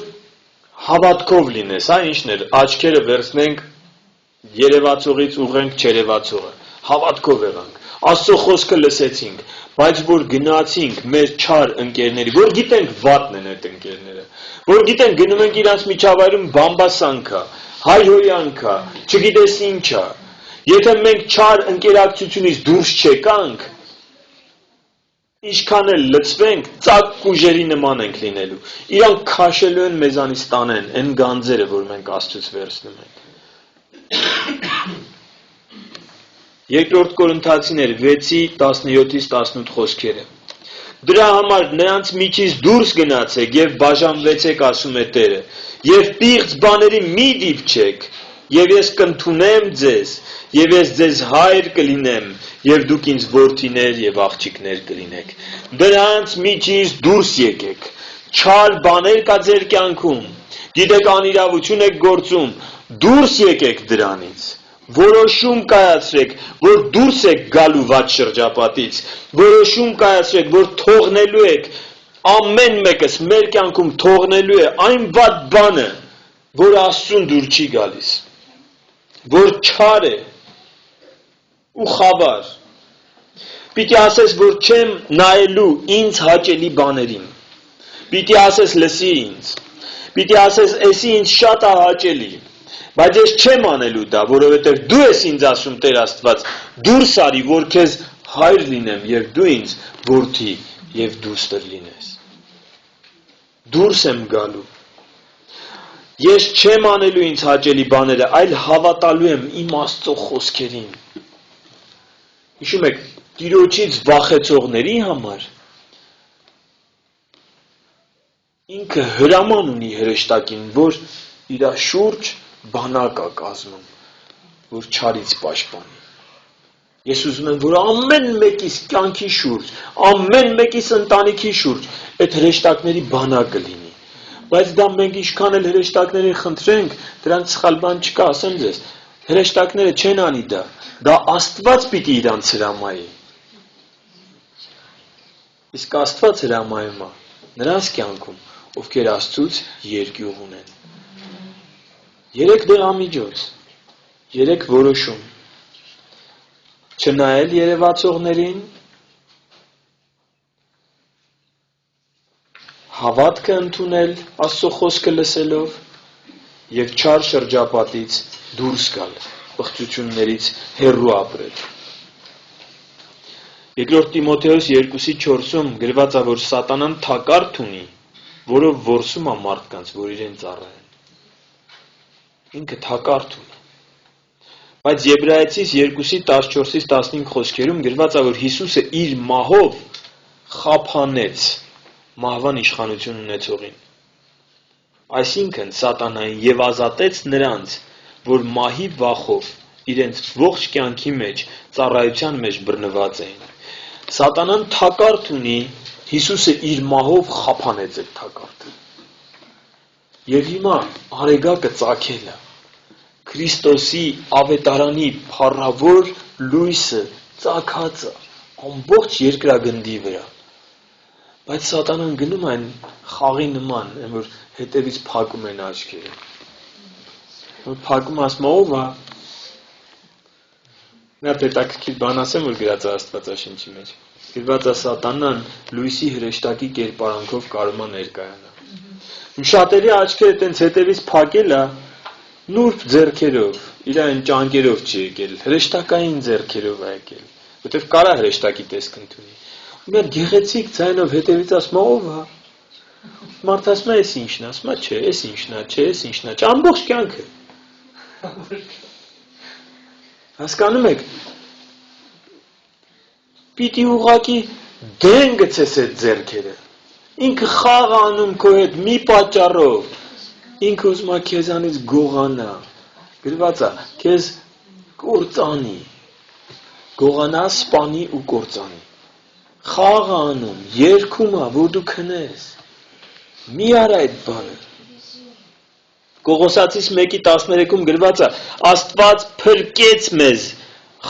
հավատքով լինես, ինչն էր, աչքերը վերցնենք երևացողից ուղենք չերևացողը, հավատքով եղանք, Աստծո խոսքը լսեցինք, բայց որ գնացինք մեր չար ընկերների, որ գիտենք վատն են այդ ընկերները, որ գիտենք գնում ենք իրանց միջավայրում բամբասանքա, հայհոյանքա, չգիտես ինչա, եթե մենք չար ընկերակցությունից դուրս չեկանք, ինչքան էլ լծվենք, ծակ կուժերի նման ենք լինելու, իրանք քաշելու են մեզանից տանեն, այն գանձերը, որ մենք Աստծուց վերցնում ենք։ Երկրորդ Կորինթացիներ 6:17-18 խոսքերը։ Դրա համար նրանց միջից դուրս գնացեք եւ բաժանվեցեք, ասում է Տերը, եւ պիղծ բաների մի դիպչեք, եւ ես կընդունեմ ձեզ, եւ ես ձեզ հայր կլինեմ, եւ դուք ինձ որդիներ եւ աղջիկներ կլինեք։ Դրանց միջից դուրս եկեք։ Չար բաներ կա ձեր կյանքում, գիտեք անիրավություն եք գործում, դուրս եկեք դրանից, որոշում կայացրեք, որ դուրս եք գալու վատ շրջապատից, որոշում կայացրեք, որ թողնելու եք, ամեն մեկս մեր կյանքում թողնելու է այն վատ բանը, որ Աստծուն դուր չի գալիս, որ չար է ու խավար, պիտի ասես, որ չեմ նայելու ինձ հաճելի բաներին, պիտի ասես լսի ինձ, պիտի ասես էսի ինձ շատ է հաճելի, բայց ես չեմ անելու դա, որովհետև դու ես ինձ ասում Տեր Աստված, դուրս արի, որ քեզ հայր լինեմ եւ դու ինձ որդի եւ դուստր լինես։ Դուրս եմ գալու։ Ես չեմ անելու ինձ հաճելի բաները, այլ հավատալու եմ իմ Աստծո խոսքերին։ Հիշում եք, Տիրոջից վախեցողների համար ինքը հրաման ունի հրեշտակին, որ իր շուրջ բանակ է կազմում, որ չարից պաշտպանի։ Ես ուզում եմ, որ ամեն մեկիս կյանքի շուրջ, ամեն մեկիս ընտանիքի շուրջ այդ հրեշտակների բանակը լինի։ Բայց դա մենք ինչքան էլ հրեշտակներին խնդրենք, դրանց սխալ բան չկա, ասեմ ձեզ, հրեշտակները չեն անի դա Աստված պիտի իրանց հրամայի։ Իսկ Աստված հրամայում է նրանց կյանքում, ովքեր Աստծուց երկյուղ ունեն։ 3 դեղամիջոց, 3 որոշում. չնայել երևացողներին, հավատքը ընդունել Աստծո խոսքը լսելով եւ չար շրջապատից դուրս գալ, բղծություններից հեռու ապրել։ 2 Տիմոթեոս 2:4-ում գրված է, որ սատանան թակարդ ունի, որով որսում է մարդկանց, որ իրեն ծառայեն։ Ինքը թակարդ ունի։ Բայց Եբրայեցիս 2:14-15 խոսքերում գրված է, որ Հիսուսը իր մահով խափանեց մահվան իշխանություն ունեցողին։ Այսինքն սատանային եւ ազատեց նրանց, որ մահի վախով իրենց ողջ կյանքի մեջ ծառայության մեջ բռնված էին։ Սատանան թակարդ ունի, Հիսուսը իր մահով խափանեց այդ թակարդը։ Եվ հիմա արեգակը ծագել է։ Քրիստոսի ավետարանի փառավոր լույսը ծագած է ամբողջ երկրագնդի վրա։ Բայց սատանան գնում այն խաղի նման, որ հետևից փակում են աչքերը։ Որ փակում ասում ով է։ Նա պետակրքիր բան ասեմ, որ գրած է Աստվածաշնչի մեջ։ Գրված է սատանան լույսի հրեշտակի կերպարանքով կարող է ներկայանալ։ Շատերի աչքերը տենց հետևից փակել է նուրբ ձեռքերով, իր այն ճանկերով չի եկել, հրեշտակային ձեռքերով է եկել, որտեղ կարա հրեշտակի տեսք ընդունի։ Ու մի գեղեցիկ ձայնով հետևից ասում ով է։ Մարդը ասում է էս ինչն է, ասում է չէ, էս ինչն է, չէ, էս ինչն է, ամբողջ կյանքը։ Հասկանում եք։ Պիտի ուղակի դեն գցես այդ ձեռքերը։ Ինքը խաղ անում քո հետ մի պատճառով։ Ինքը ուզում է քեզանից գողանա։ Գրված է, քեզ կործանի։ Գողանա, սպանի ու կործանի։ Խաղ անում, երգում է, որ դու քնես։ Մի արա այդ բանը։ Կողոսացիս 1:13-ում գրված է. Աստված փրկեց մեզ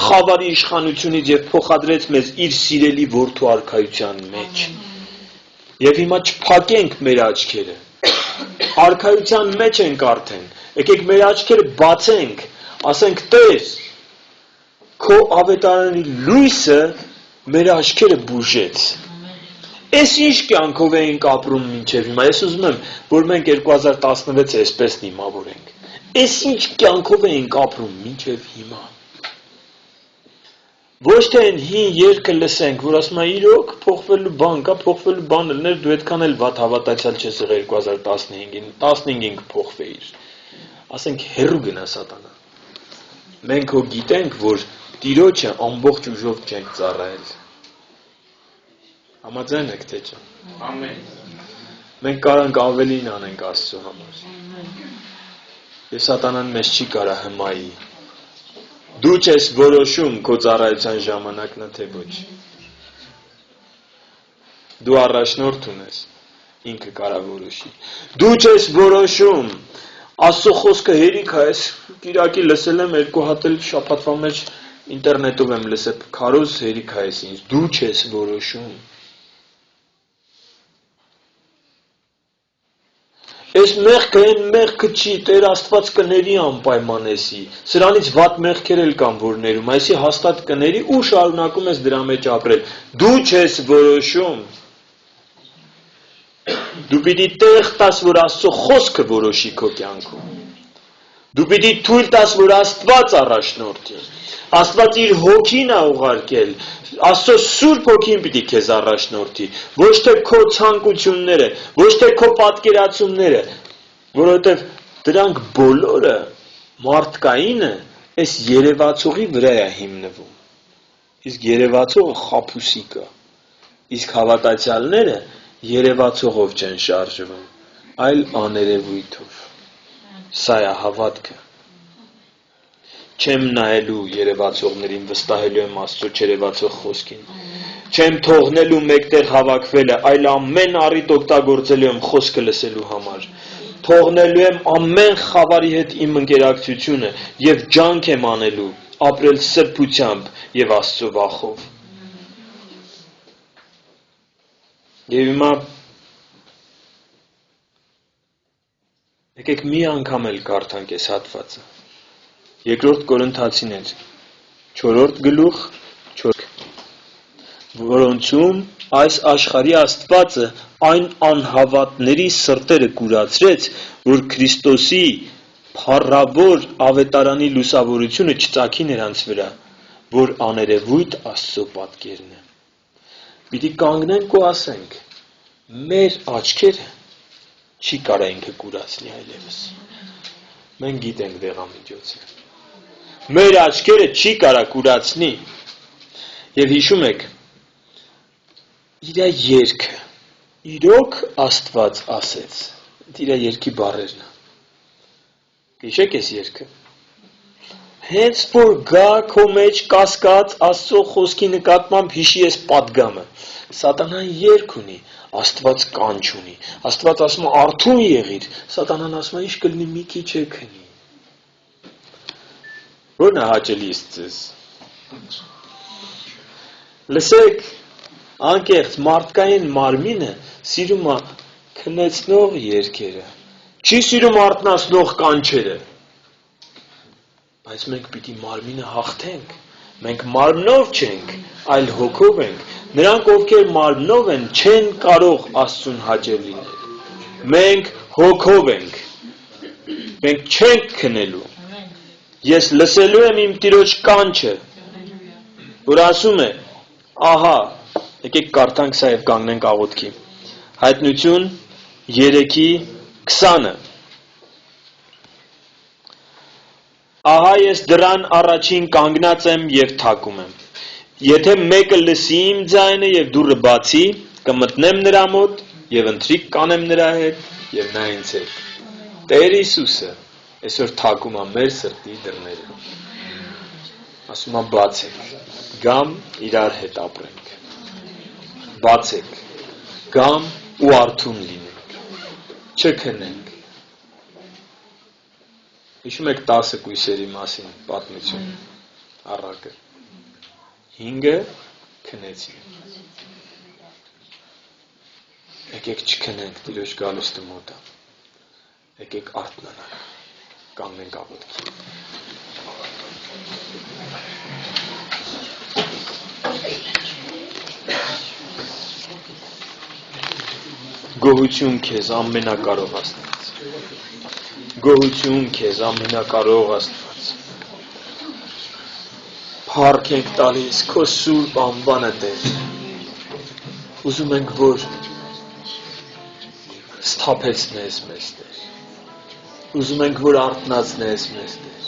խավարի իշխանությունից եւ փոխադրեց մեզ իր սիրելի որդու արքայության մեջ։ Եվ հիմա չփակենք մեր աչքերը։ Արքայության մեջ ենք արդեն։ Եկեք մեր աչքերը բացենք, ասենք Տեր, քո ավետարանի լույսը մեր աչքերը բուժեց։ Էս ինչ կյանքով էինք ապրում մինչև հիմա։ Ես ուզում եմ, որ մենք 2016-ը այսպես դիմավորենք։ Էս ինչ կյանքով էինք ապրում մինչև հիմա։ Ոչ թե այն հին երգը լսենք, որ ասում է իրոք փոխվելու բան կա, փոխվելու բան լներ, դու այդքան էլ վատ հավատացյալ չես եղել 2015-ին կփոխվեիր։ Ասենք հեռու գնա սատանա։ Մենք հո գիտենք, որ Տիրոջը ամբողջ ուժով չենք ծառայել։ Համաձայն եք թե չէ։ Ամեն։ Մենք կարանք ավելին անենք Աստծո համար։ Եվ սատանան մեզ չի կարա հմայի։ Դու չես որոշում քո ծառայության ժամանակն է թե ոչ։ Դու առաջնորդ ունես, ինքը կարա որոշի։ Դու չես որոշում։ Աստծո խոսքը հերիք է, ես Կիրակի լսել եմ 2 հատ էլ շաբաթվա մեջ ինտերնետով եմ լսել, քարոզ հերիք է ինձ։ Դու չես որոշում։ Այս մեղքը այն մեղքը չի, Տեր Աստված կների անպայման էսի։ Սրանից վատ մեղքեր էլ կան, որ ներում, այսի հաստատ կների ու շարունակում ես դրա մեջ ապրել։ Դու չես որոշում։ Դու պիտի տեղ տաս, որ Աստծո խոսքը որոշի քո կյանքում։ Դու պիտի թույլ տաս, որ Աստված առաջնորդի։ Աստված իր հոգին է ուղարկել, Աստծո Սուրբ Հոգին պիտի քեզ առաջնորդի, ոչ թե քո ցանկությունները, ոչ թե քո պատկերացումները, որովհետև դրանք բոլորը մարդկայինը այս երևացողի վրա է հիմնվում։ Իսկ երևացողը խաբուսիկ է։ Իսկ հավատացյալները երևացողով չեն շարժվում, այլ աներևույթով։ Սա է հավատքը։ չեմ նայելու երևացողներին, վստահելու եմ Աստծո չերևացող խոսքին։ Չեմ թողնելու մեկտեղ հավաքվելը, այլ ամեն առիթ օգտագործելու եմ խոսքը լսելու համար։ Թողնելու եմ ամեն խավարի հետ իմ ընկերակցությունը եւ ջանք եմ անելու ապրել սրբությամբ եւ Աստծո վախով։ Եվ հիմա եկեք մի անգամ էլ կարդանք այս հատվածը։ Երկրորդ Կորինթացիներ 4-րդ գլուխ 4, որոնցում այս աշխարհի Աստվածը այն անհավատների սրտերը կուրացրեց, որ Քրիստոսի փառավոր ավետարանի լուսավորությունը չծագի նրանց վրա, որ աներևույթ Աստծո պատկերն է։ Պիտի կանգնենք ու ասենք, մեր աչքերը չի կարա ինքը կուրացնի այլևս։ Մենք գիտենք դեղամիջոցը։ Մեր աչքերը չի կարա կուրացնի։ Եվ հիշում եք, իր երգը, իրոք Աստված ասեց, իր երգի բառերն է։ Հիշեք այս երգը։ Հենց որ գա քո մեջ կասկած Աստծո խոսքի նկատմամբ հիշի այս պատգամը։ Սատանան երգ ունի, Աստված կանչ ունի։ Աստված ասում է արթուն եղիր, Սատանան ասում է ինչ կլինի մի քիչ է քնի։ Ո՞րն է հաճելիս ձեզ։ Լսեք, անկեղծ մարդկային մարմինը սիրում է քնեցնող երգերը։ Չի սիրում արթնացնող կանչերը։ Բայց մենք պիտի մարմինը հաղթենք, մենք մարմնով չենք, այլ հոգով ենք, նրանք ովքեր մարմնով են, չեն կարող Աստծուն հաճել լինել, մենք հոգով ենք, մենք չենք քնելու, ես լսելու եմ իմ Տիրոջ կանչը, որ ասում է, ահա, եկեք կարդանք սա և կանգնենք աղոթքի, Հայտնություն 3:20 Ահա ես դռան առաջին կանգնած եմ և թակում եմ, եթե մեկը լսի իմ ձայնը և դուռը բացի, կմտնեմ նրա մոտ և ընթրիք կանեմ նրա հետ և նա ինձ հետ։ Տեր Հիսուսը այսօր թակում է մեր սրտի դռները, ասում է բացեք, գամ իրար հետ ապրենք, բացեք, գամ ու արթուն լինենք, չքնենք։ Հիշում եք 10 կույսերի մասին պատմություն առակը, 5-ը քնեցին։ Եկեք չքնենք, Տիրոջ գալուստը մոտ է, եկեք արթնանանք, կանգնենք աղոթքի։ Գոհություն քեզ ամենակարող Աստված։ Գոհություն քեզ ամենակարող Աստված։ Փառք ենք տալիս քո սուրբ անվանը Տեր։ Ուզում ենք, որ սթափեցնես մեզ Տեր։ Ուզում ենք, որ արթնացնես մեզ Տեր։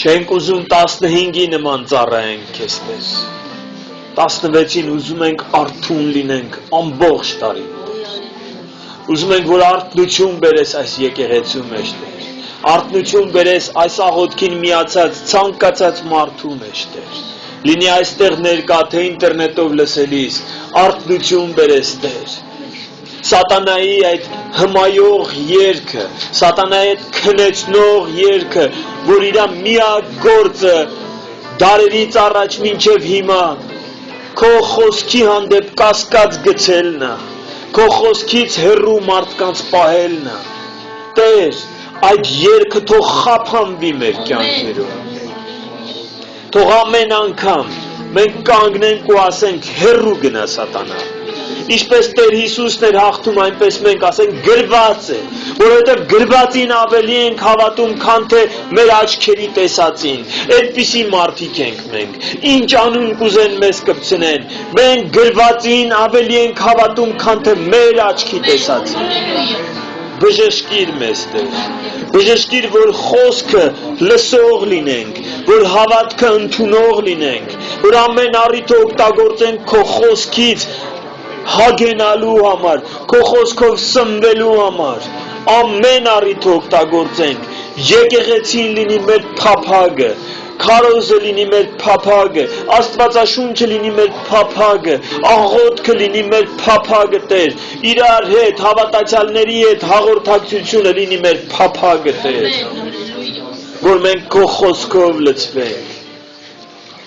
Չենք ուզում 15-ի նման ծառայենք քեզ Տեր։ 16-ին ուզում ենք արթուն լինենք ամբողջ տարի։ Ուզում ենք, որ արթնություն բերես այս եկեղեցու մեջ Տեր։ Արթնություն բերես այս աղոթքին միացած ցանկացած մարդու մեջ Տեր։ Լինի այստեղ ներկա թե ինտերնետով լսելիս, արթնություն բերես Տեր։ Սատանայի այդ հմայող երգը, սատանայի այդ քնեցնող երգը, որ իր միակ գործը դարերից առաջ մինչև հիմա քո խոսքի հանդեպ կասկած գցելն է, քո խոսքից հեռու մարդկանց պահելն է։ Տեր, այդ երգը թող խափանվի մեր կյանքերում։ Թող ամեն անգամ մենք կանգնենք ու ասենք հեռու գնա սատանա։ Ինչպես Տեր Հիսուսն էր հաղթում, այնպես մենք ասենք գրված է, որովհետև գրվածին ավելի ենք հավատում, քան թե մեր աչքերի տեսածին։ Այդպիսի մարդիկ ենք մենք։ Ինչ անուն կուզեն մեզ կպցնեն, մենք գրվածին ավելի ենք հավատում, քան թե մեր աչքի տեսածին։ Բժշկիր մեզ Տեր, բժշկիր, որ խոսքը լսող լինենք, որ հավատքը ընդունող լինենք, որ ամեն առիթը օգտագործենք քո խոսքից հագենալու համար, քո խոսքով սնվելու համար, ամեն առիթ օգտագործենք եկեղեցին լինի մեր փափագը, քարոզը լինի մեր փափագը, Աստվածաշունչը լինի մեր փափագը, աղոթքը լինի մեր փափագը, Տեր, իրար հետ, հավատացյալների հետ հաղորդակցությունը լինի մեր փափագը, Տեր, որ մենք քո խոսքով լցվենք,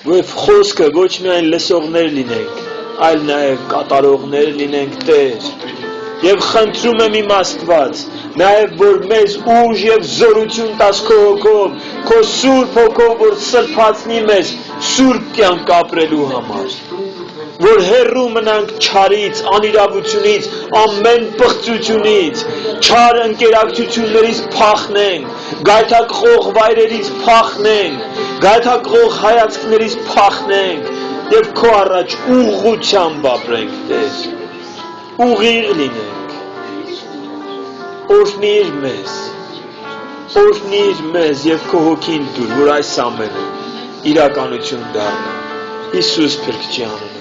որ խոսքը ոչ միայն լսողներ լինենք, այլ նաև կատարողներ լինենք, Տեր, եւ խնդրում եմ իմ Աստված, նաև որ մեզ ուժ եւ զորություն տաս քո հոգով, քո սուրբ հոգով, որ սրբացնի մեզ սուրբ կյանք ապրելու համար, որ հեռու մնանք չարից, անիրավությունից, ամեն պղծությունից, չար ընկերակցություններից փախնենք, գայթակղող վայրերից փախնենք, գայթակղող հայացքներից փախնենք եւ քո առաջ ուղղությամբ ապրենք, Տեր, ուղիղ լինենք, օրհնիր մեզ եւ քո հոգին դուր, որ այս ամենը իրականություն դառնա, Հիսուս Փրկչի անունով։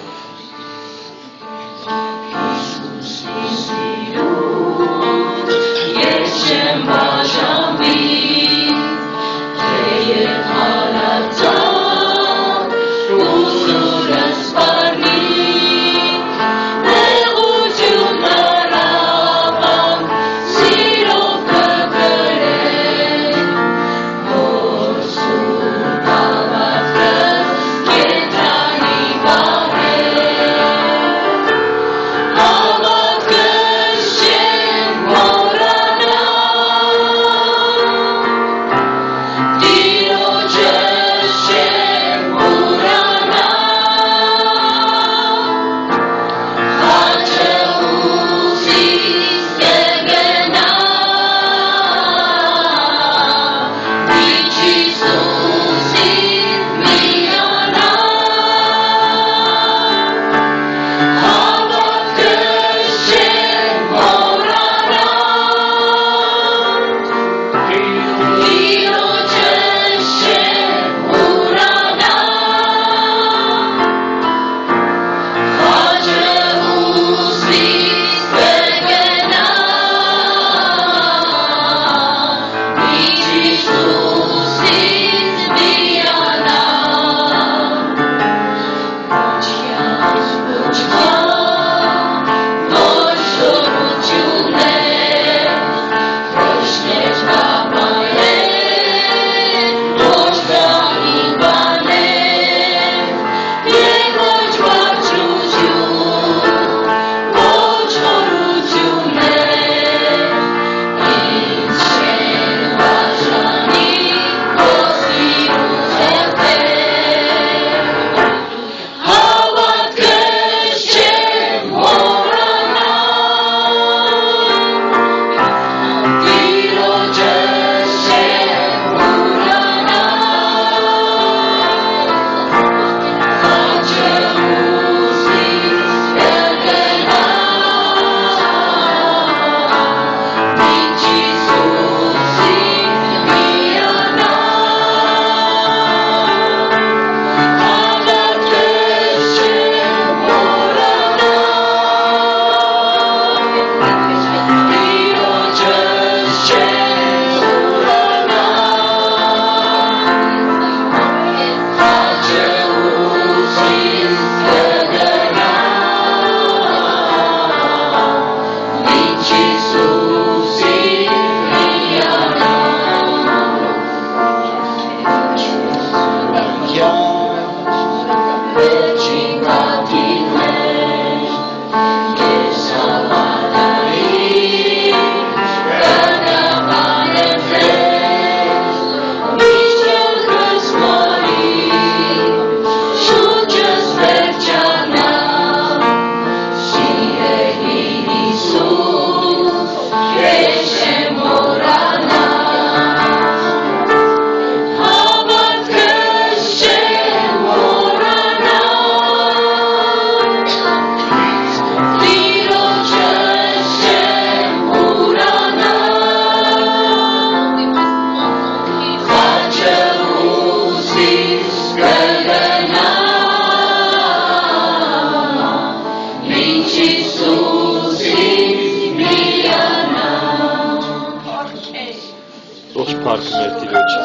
փառք մեր Տիրոջը։